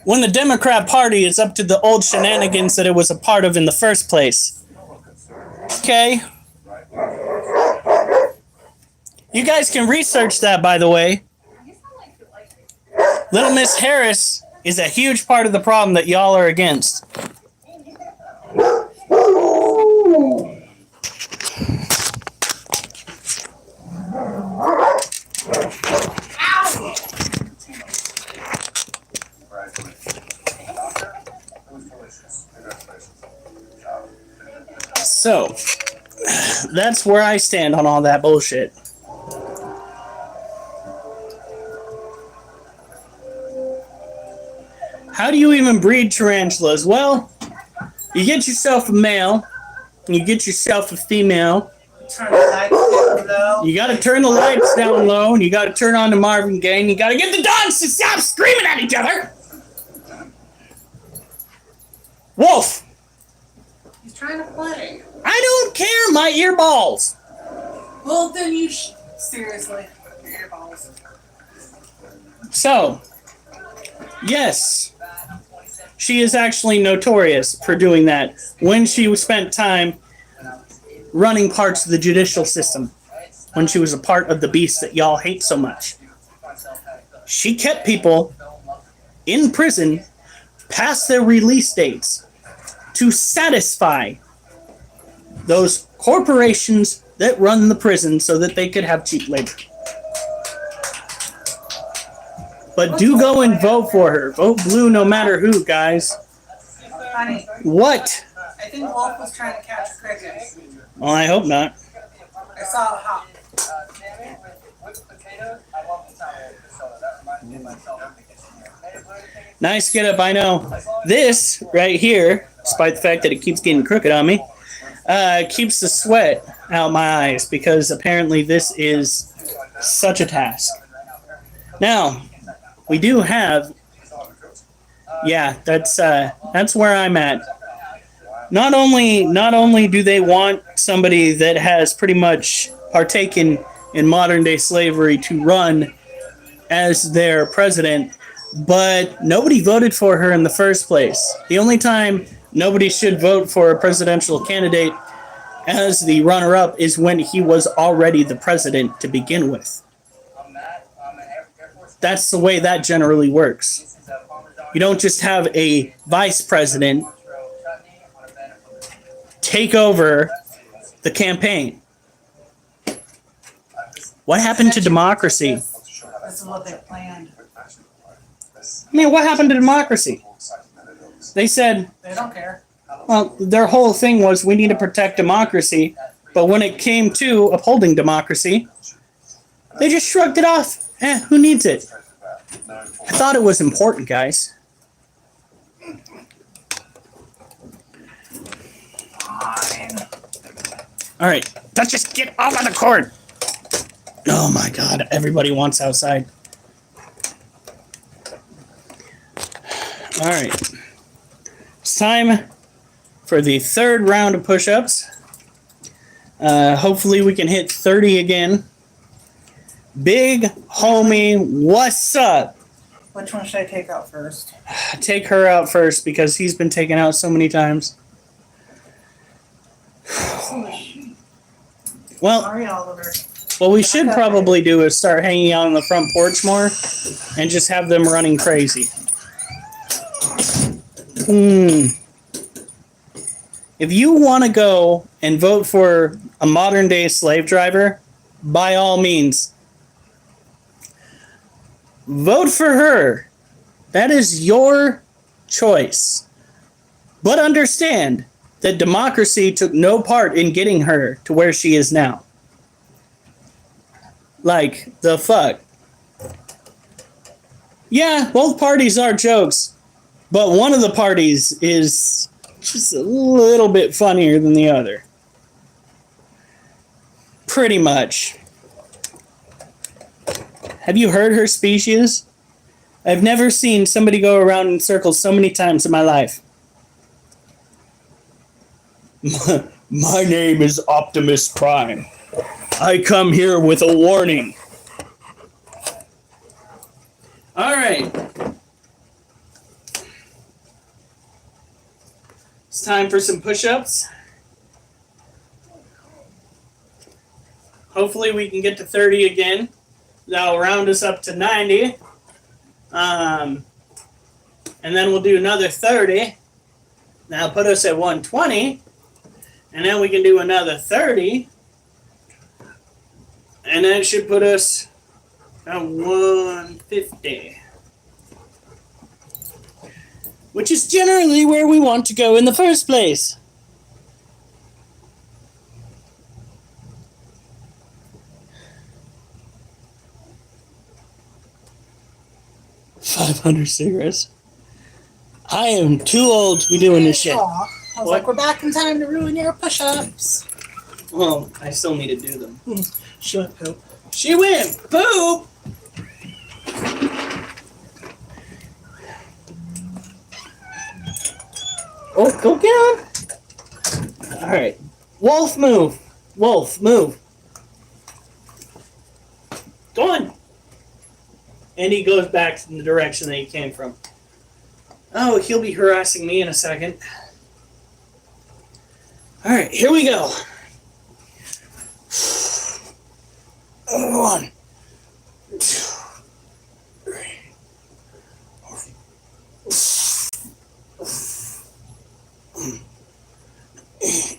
when the Democrat Party is up to the old shenanigans that it was a part of in the first place. Okay? You guys can research that, by the way. Little Miss Harris is a huge part of the problem that y'all are against. So, that's where I stand on all that bullshit. How do you even breed tarantulas? Well, you get yourself a male, and you get yourself a female. Turn the lights down low. You gotta turn the lights down low, and you gotta turn on the Marvin Gaye, and you gotta get the dogs to stop screaming at each other! Wolf! He's trying to play. I don't care, my earballs! Well, then you seriously, your earballs. So, yes, she is actually notorious for doing that when she spent time running parts of the judicial system, when she was a part of the beast that y'all hate so much. She kept people in prison past their release dates to satisfy those corporations that run the prison so that they could have cheap labor. But do go and vote for her. Vote blue no matter who, guys. Honey, What? I think Wolf was trying to catch crickets. Well, I hope not. I saw it hop. Nice get up, I know. This right here, despite the fact that it keeps getting crooked on me, keeps the sweat out my eyes because apparently this is such a task. Now, we do have, yeah, that's where I'm at. Not only do they want somebody that has pretty much partaken in modern day slavery to run as their president, but nobody voted for her in the first place. The only time nobody should vote for a presidential candidate as the runner-up is when he was already the president to begin with. That's the way that generally works. You don't just have a vice president take over the campaign. What happened to democracy? This is what they planned. I mean, what happened to democracy? They said, They don't care. well, their whole thing was we need to protect democracy, but when it came to upholding democracy, they just shrugged it off. Who needs it? I thought it was important, guys. Fine. All right, let's just get off of the cord. Oh my God, everybody wants outside. All right, it's time for the third round of push-ups. Hopefully we can hit 30 again. Big homie, what's up? Which one should I take out first? Take her out first because he's been taken out so many times. Well, Sorry, Oliver. what we should probably do is start hanging out on the front porch more and just have them running crazy. If you want to go and vote for a modern day slave driver, by all means, vote for her. That is your choice. But understand, that democracy took no part in getting her to where she is now. Like, the fuck? Yeah, both parties are jokes, but one of the parties is just a little bit funnier than the other. Pretty much. Have you heard her speeches? I've never seen somebody go around in circles so many times in my life. My name is Optimus Prime. I come here with a warning. All right. It's time for some push-ups. Hopefully we can get to 30 again. That'll round us up to 90. And then we'll do another 30. That'll put us at 120. And then we can do another 30. And that should put us at 150. Which is generally where we want to go in the first place. $500 cigarettes. I am too old to be doing this shit. Aw, I was like, we're back in time to ruin your push-ups. Well, I still need to do them. Shut up. She went poop! Oh, go get on! Alright. Wolf, move! Wolf, move! Go on! And he goes back in the direction that he came from. Oh, he'll be harassing me in a second. Alright, here we go. 1, 2, 3, 4, 8,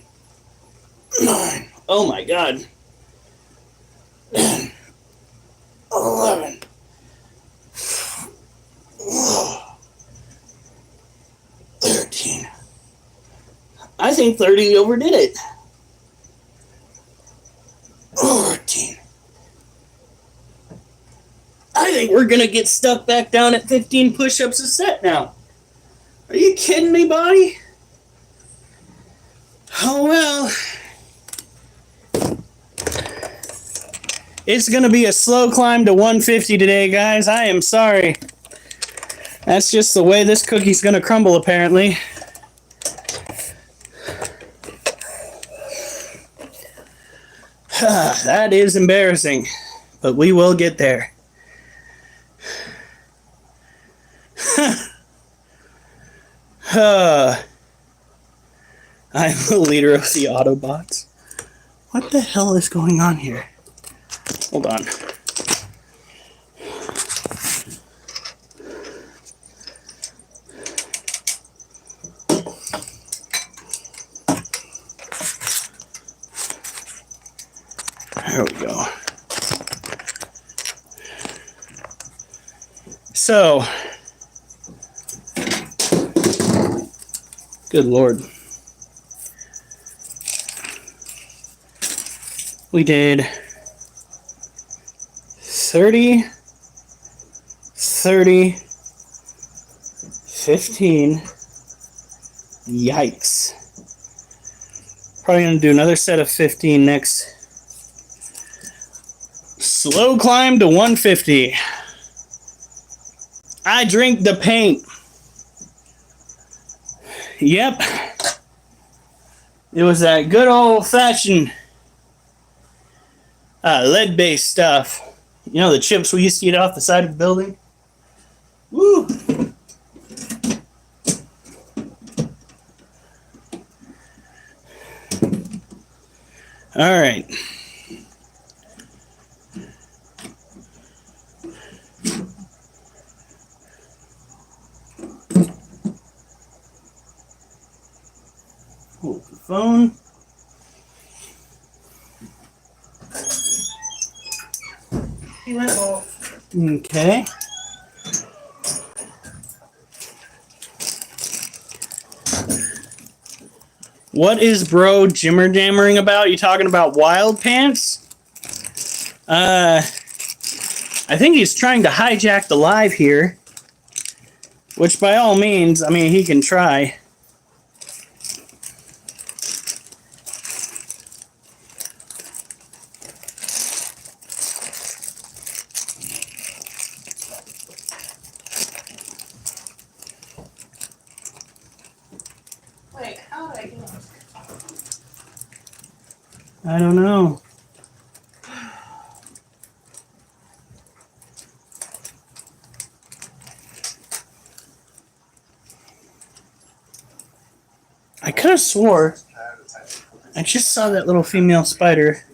9. Oh my god. 10, 11. 13. I think 30 overdid it. 14. I think we're gonna get stuck back down at 15 push-ups a set now. Are you kidding me, buddy? Oh well. It's gonna be a slow climb to 150 today, guys. I am sorry. That's just the way this cookie's gonna crumble, apparently. That is embarrassing, but we will get there. I'm the leader of the Autobots. What the hell is going on here? Hold on. There we go. So, good Lord. We did 30, 30, 15. Yikes. Probably going to do another set of 15 next. Slow climb to 150. I drink the paint. Yep. It was that good old-fashioned lead-based stuff. You know, the chips we used to eat off the side of the building? Woo! All right. Hold the phone. He went both. Okay. What is bro jimmer jammering about? You talking about wild pants? I think he's trying to hijack the live here. Which by all means, I mean, he can try. Wait, how did I get on? I don't know. I could have swore I just saw that little female spider.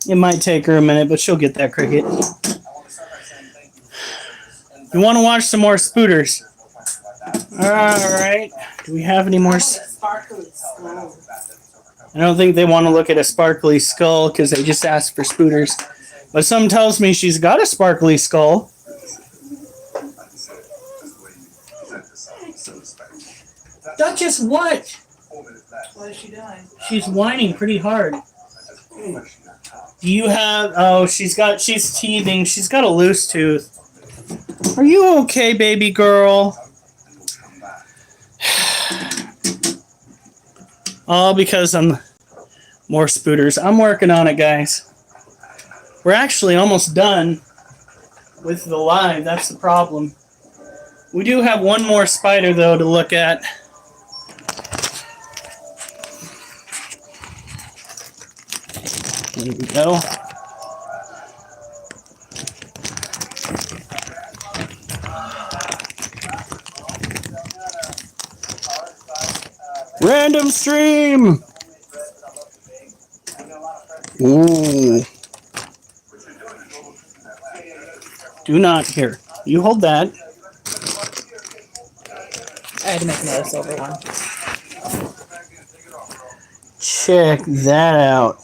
It might take her a minute, but she'll get that cricket. You want to watch some more spooters? Alright. Do we have any more? Sparkly skull. I don't think they want to look at a sparkly skull because they just asked for spooters. But something tells me she's got a sparkly skull. Duchess, what? What is she doing? She's whining pretty hard. Do you have... Oh, she's teething. She's got a loose tooth. Are you okay, baby girl? All because I'm... More spooters. I'm working on it, guys. We're actually almost done with the live. That's the problem. We do have one more spider, though, to look at. There we go. Random stream! Ooh. Do not here. You hold that. I had to make another silver one. Check that out.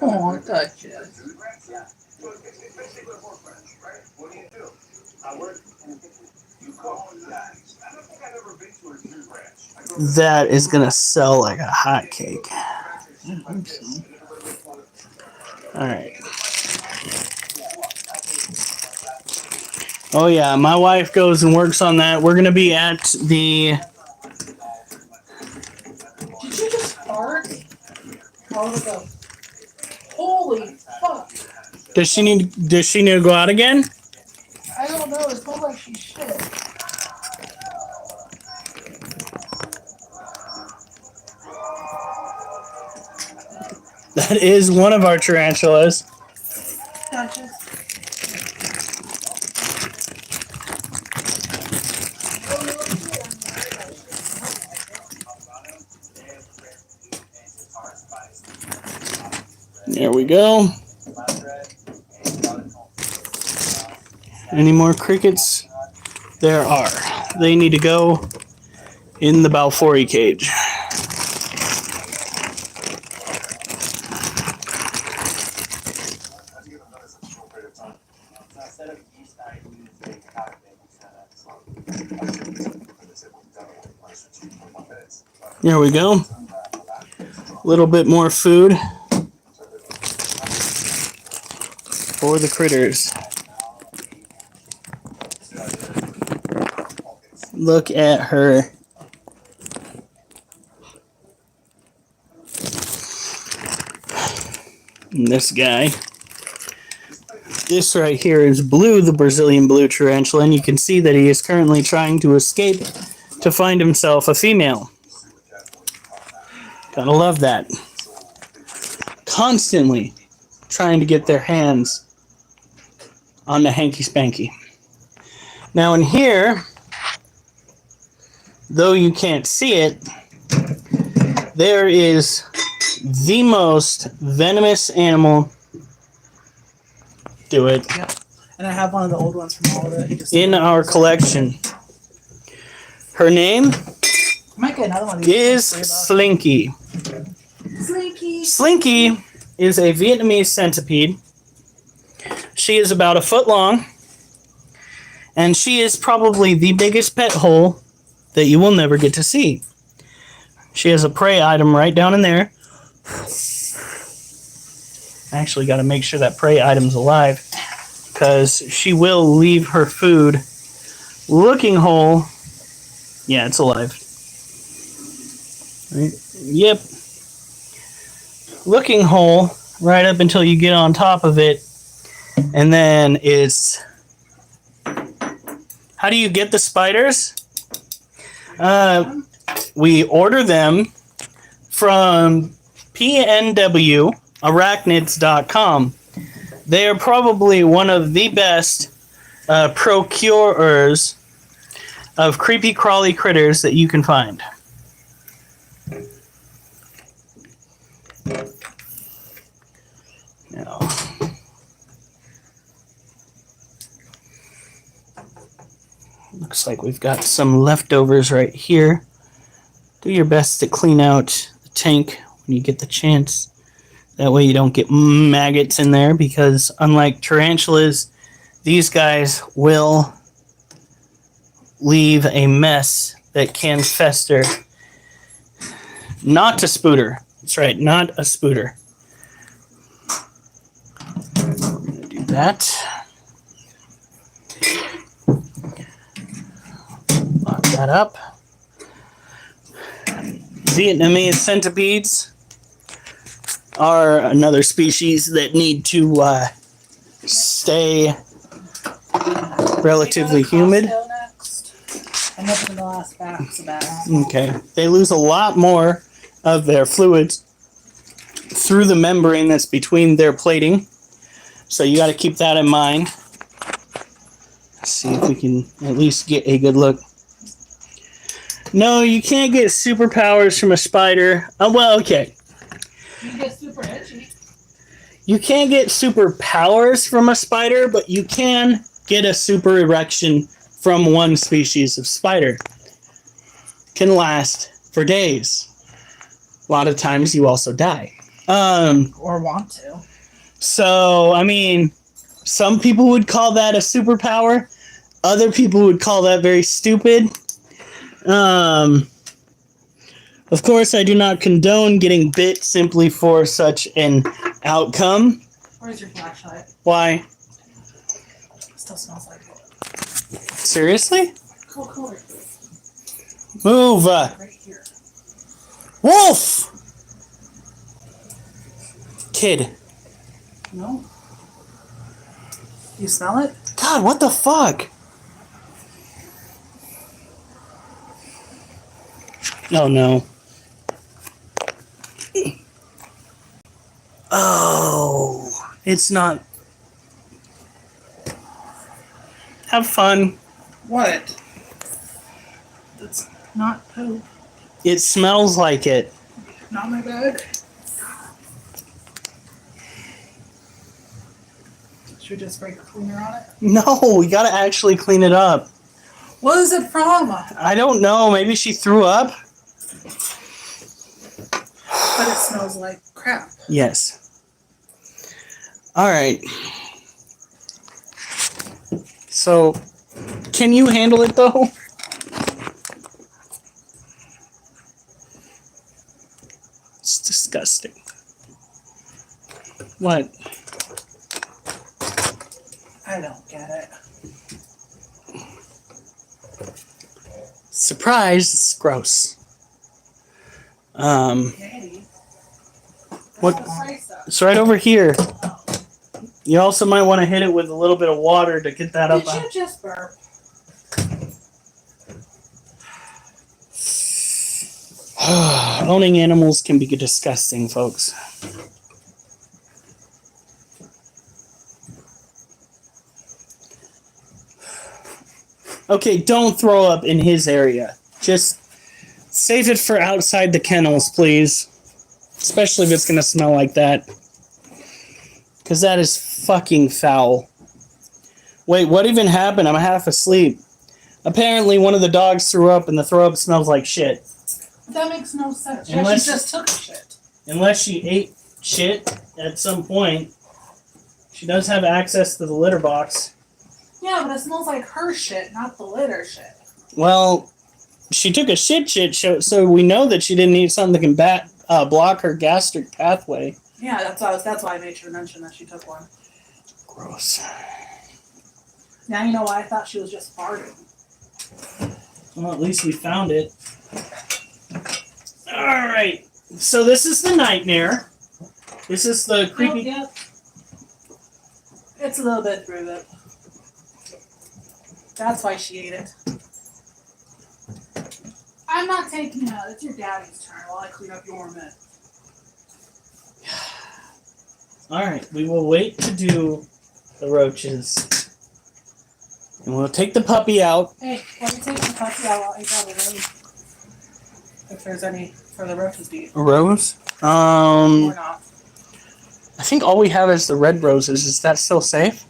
Oh, Duchess. That is gonna sell like a hotcake. Alright. Oh yeah, my wife goes and works on that. We're gonna be at the... Did you just fart? How did it go? Holy fuck. Does she need to go out again? I don't know. It smells like she's shit. That is one of our tarantulas. Duchess. There we go. Any more crickets? There are. They need to go in the Balfouri cage. There we go. A little bit more food for the critters. Look at her. And this guy. This right here is Blue, the Brazilian blue tarantula, and you can see that he is currently trying to escape to find himself a female. Gotta love that. Constantly trying to get their hands on the hanky spanky. Now in here, though you can't see it, there is the most venomous animal. Do it. Yeah. And I have one of the old ones from all of it. In our collection. Her name Might get another one. is Slinky. Slinky. Slinky is a Vietnamese centipede. She is about a foot long, and she is probably the biggest pet hole that you will never get to see. She has a prey item right down in there. I actually got to make sure that prey item's alive, because she will leave her food. Looking hole. Yeah, it's alive. Right. Yep. Looking hole right up until you get on top of it. And then it's... How do you get the spiders? We order them from pnwarachnids.com. They are probably one of the best procurers of creepy crawly critters that you can find. Now, looks like we've got some leftovers right here. Do your best to clean out the tank when you get the chance. That way you don't get maggots in there, because unlike tarantulas, these guys will leave a mess that can fester. Not a spooter. That's right, not a spooter. I'm going to do that. Lock that up. Vietnamese centipedes are another species that need to stay relatively humid. I'm looking at the last facts about it. Okay. They lose a lot more of their fluids through the membrane that's between their plating. So you got to keep that in mind. Let's see if we can at least get a good look. No, you can't get superpowers from a spider. Well, okay. You get super itchy. You can't get superpowers from a spider, but you can get a super erection from one species of spider. Can last for days. A lot of times you also die. Or want to. So, I mean, some people would call that a superpower. Other people would call that very stupid. Of course, I do not condone getting bit simply for such an outcome. Where's your flashlight? Why? It still smells like it. Seriously? Cool. Move! Right here. Wolf! Kid. No? You smell it? God, what the fuck? Oh, no. Oh, it's not. Have fun. What? It's not poop. It smells like it. Not my bag. Should we just spray cleaner on it? No, we gotta actually clean it up. What is it from? I don't know. Maybe she threw up? But it smells like crap. Yes. Alright. So, can you handle it though? It's disgusting. What? I don't get it. Surprise, it's gross. Maybe. What? That's the spray stuff. It's right over here. You also might want to hit it with a little bit of water to get that up. Did you just burp? Owning animals can be disgusting, folks. Okay, don't throw up in his area. Just save it for outside the kennels, please. Especially if it's going to smell like that. Because that is fucking foul. Wait, what even happened? I'm half asleep. Apparently one of the dogs threw up and the throw up smells like shit. That makes no sense. Unless- She just took a shit. Unless she ate shit at some point. She does have access to the litter box. Yeah, but it smells like her shit, not the litter shit. Well, she took a shit, so we know that she didn't eat something that can block her gastric pathway. Yeah, that's why I made sure to mention that she took one. Gross. Now you know why I thought she was just farting. Well, at least we found it. Alright, so this is the nightmare. This is the creepy... Yep. It's a little bit through it. That's why she ate it. I'm not taking it out. It's your daddy's turn while I clean up your mess. Alright, we will wait to do the roaches. And we'll take the puppy out. Hey, let me take the puppy out while I grab the room. If there's any for the roaches to eat. Rose? Or not. I think all we have is the red roses. Is that still safe?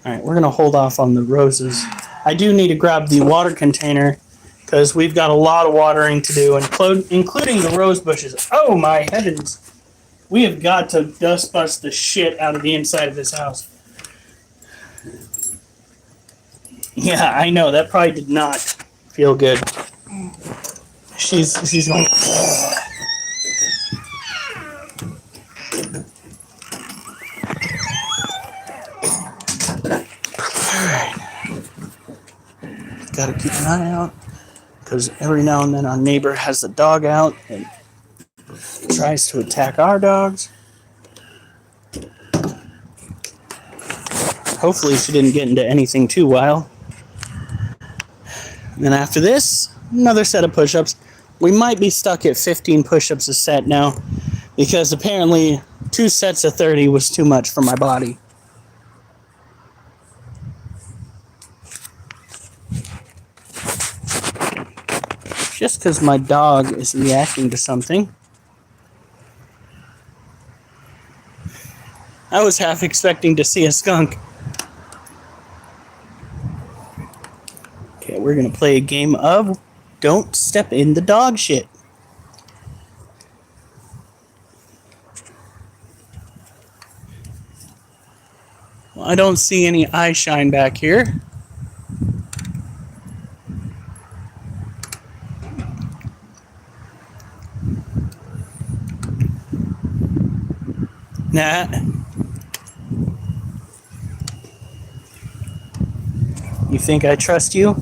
Alright, we're going to hold off on the roses. I do need to grab the water container because we've got a lot of watering to do, including the rose bushes. Oh my heavens! We have got to dust bust the shit out of the inside of this house. Yeah, I know. That probably did not feel good. She's going... Got to keep an eye out because every now and then our neighbor has the dog out and tries to attack our dogs. Hopefully she didn't get into anything too wild. And then after this, another set of push-ups. We might be stuck at 15 push-ups a set now because apparently 2 sets of 30 was too much for my body. Just because my dog is reacting to something. I was half expecting to see a skunk. Okay, we're going to play a game of Don't Step in the Dog Shit. Well, I don't see any eye shine back here. Nah. You think I trust you?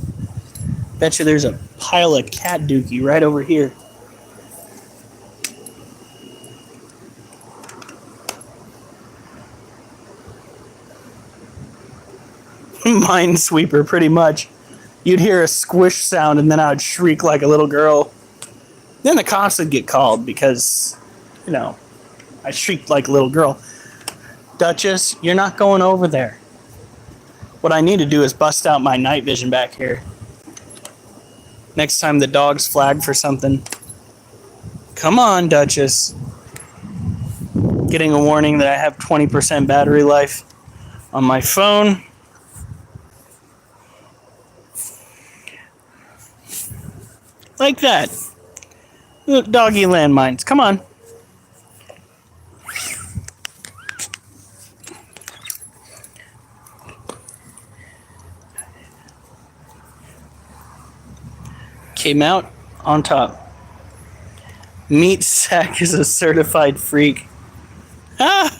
Betcha there's a pile of cat dookie right over here. Minesweeper, pretty much. You'd hear a squish sound and then I would shriek like a little girl. Then the cops would get called because, you know, I shrieked like a little girl. Duchess, you're not going over there. What I need to do is bust out my night vision back here. Next time the dog's flagged for something. Come on, Duchess. Getting a warning that I have 20% battery life on my phone. Like that. Doggy landmines. Come on. Came out on top. Meat Sack is a certified freak. Ah!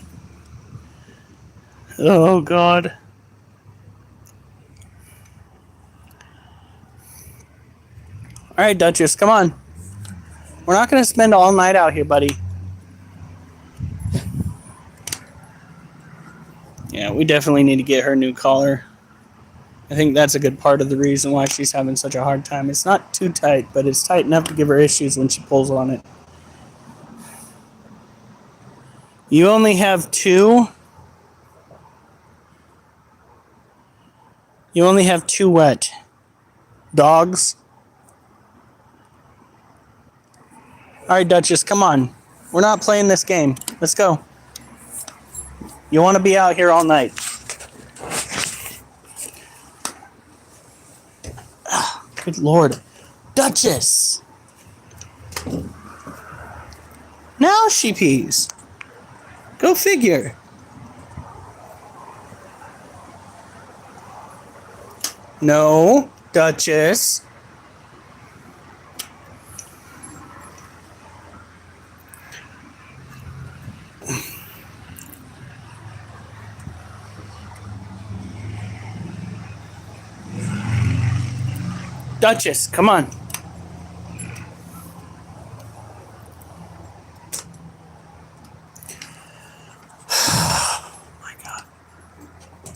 Oh, God. Alright, Duchess, come on. We're not going to spend all night out here, buddy. Yeah, we definitely need to get her a new collar. I think that's a good part of the reason why she's having such a hard time. It's not too tight, but it's tight enough to give her issues when she pulls on it. You only have 2? You only have 2 what? Dogs? Alright, Duchess, come on. We're not playing this game. Let's go. You want to be out here all night. Good Lord. Duchess! Now she pees. Go figure. No, Duchess. Duchess, come on. Oh my God.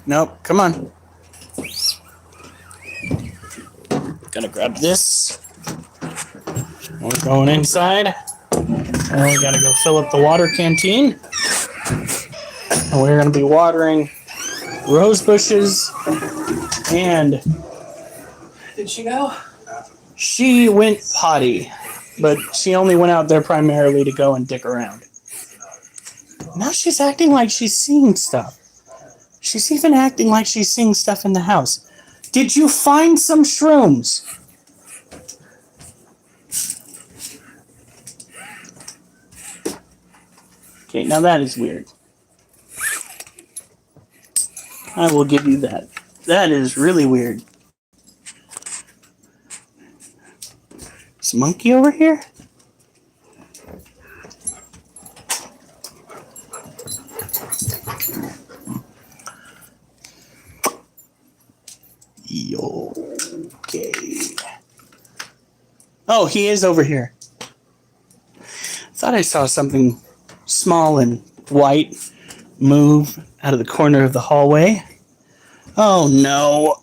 Nope, come on. Gonna grab this. We're going inside. And we gotta go fill up the water canteen. And we're gonna be watering rose bushes. And Did she go? she went potty, but she only went out there primarily to go and dick around. Now she's acting like she's seeing stuff. She's even acting like she's seeing stuff in the house. Did you find some shrooms? Okay, now that is weird. I will give you that. That is really weird. Is Monkey over here? Okay. Oh, he is over here. Thought I saw something small and white move out of the corner of the hallway. Oh no.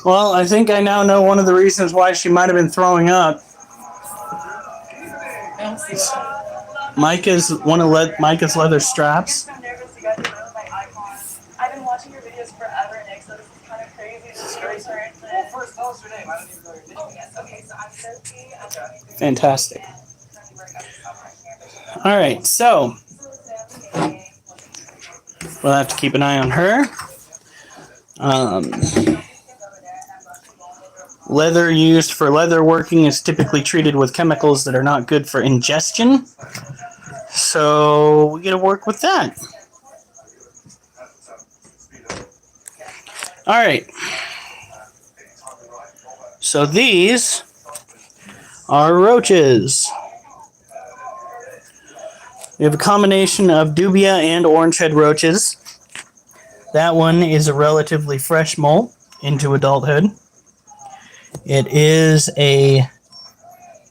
Well, I think I now know one of the reasons why she might have been throwing up. I don't see it. Micah's one of Micah's leather straps. I'm nervous you guys are really my icon. I've been watching your videos forever, Nick, so this is kind of crazy. This is crazy. Well, first, tell us your name. I don't even know your name. Oh, yes. Okay, so I'm Sophie. I'm 23. Fantastic. And currently work at the software campus. All right, so we'll have to keep an eye on her. Leather used for leather working is typically treated with chemicals that are not good for ingestion. So we got to work with that. All right. So these are roaches. We have a combination of dubia and orange-head roaches. That one is a relatively fresh molt into adulthood. It is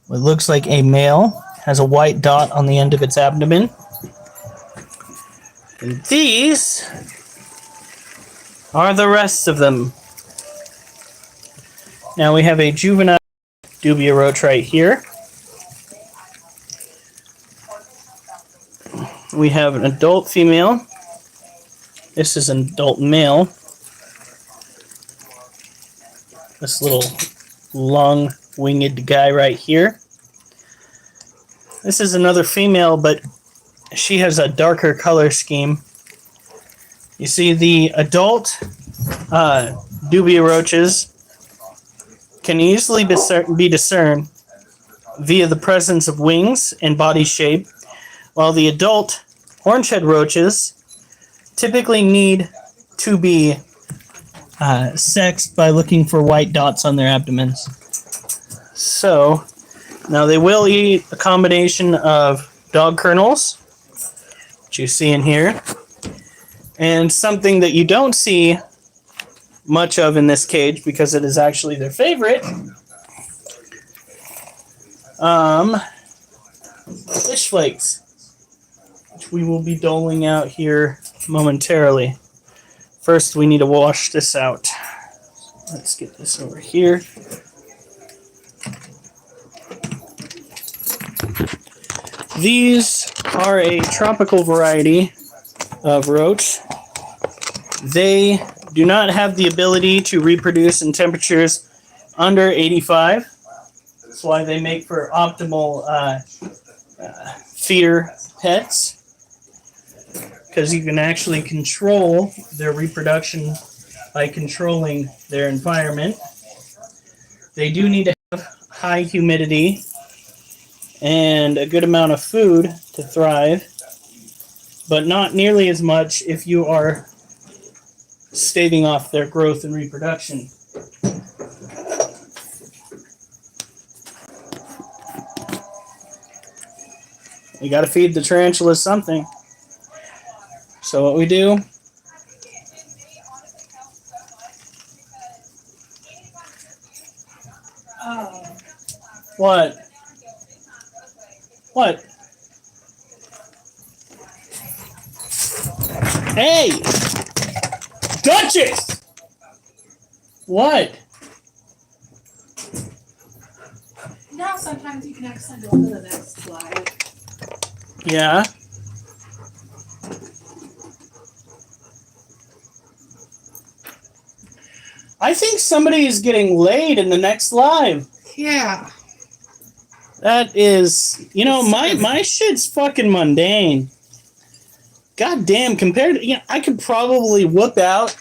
what looks like a male, has a white dot on the end of its abdomen. And these are the rest of them. Now we have a juvenile dubia roach right here. We have an adult female. This is an adult male. This little long-winged guy right here. This is another female, but she has a darker color scheme. You see, the adult dubia roaches can easily be discerned via the presence of wings and body shape, while the adult orange-head roaches typically need to be sexed by looking for white dots on their abdomens. So, now they will eat a combination of dog kernels, which you see in here, and something that you don't see much of in this cage because it is actually their favorite, fish flakes, which we will be doling out here momentarily. First, we need to wash this out. Let's get this over here. These are a tropical variety of roach. They do not have the ability to reproduce in temperatures under 85. That's why they make for optimal feeder pets, because you can actually control their reproduction by controlling their environment. They do need to have high humidity and a good amount of food to thrive. but not nearly as much if you are staving off their growth and reproduction. We got to feed the tarantulas something. So what we do, what? What? Hey! Duchess! What? Now sometimes you can accidentally go to the next slide. Yeah? I think somebody is getting laid in the next live. Yeah. That is, you know, my shit's fucking mundane. God damn, compared to, I could probably whip out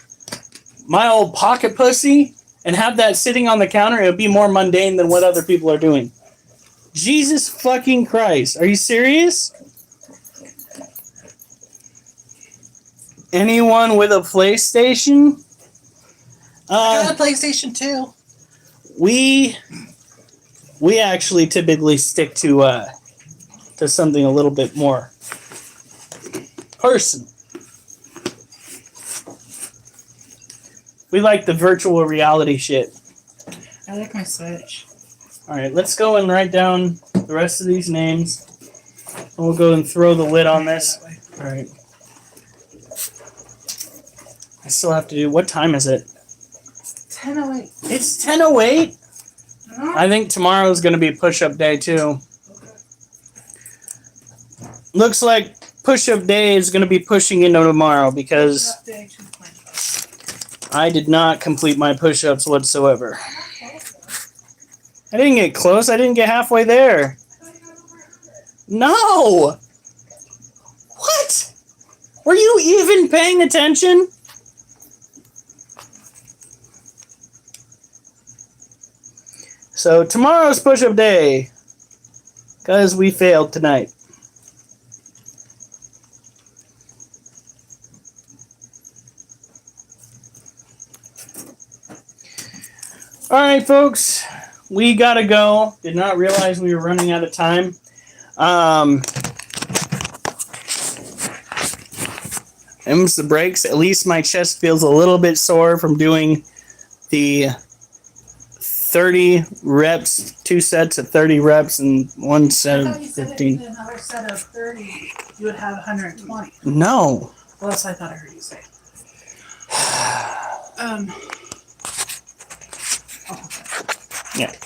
my old pocket pussy and have that sitting on the counter. It would be more mundane than what other people are doing. Jesus fucking Christ. Are you serious? Anyone with a PlayStation? I got a PlayStation 2. We actually typically stick to something a little bit more personal. We like the virtual reality shit. I like my Switch. All right, let's go and write down the rest of these names. And we'll go and throw the lid on this. All right. I still have to do. What time is it? 10:08. It's 10:08. I think tomorrow's going to be push-up day too. Looks like push-up day is going to be pushing into tomorrow because I did not complete my push-ups whatsoever. I didn't get close. I didn't get halfway there. No! What? Were you even paying attention? So tomorrow's push-up day, because we failed tonight. All right, folks, we gotta go. Did not realize we were running out of time. Them's the breaks. At least my chest feels a little bit sore from doing the 30 reps, 2 sets of 30 reps, and 1 set of 15. Another set of 30, you would have 120. No. Well, that's what I thought I heard you say.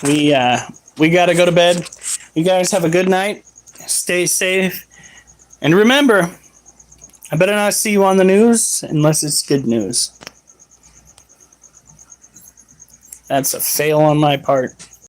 Yeah, we gotta go to bed. You guys have a good night. Stay safe. And remember, I better not see you on the news unless it's good news. That's a fail on my part.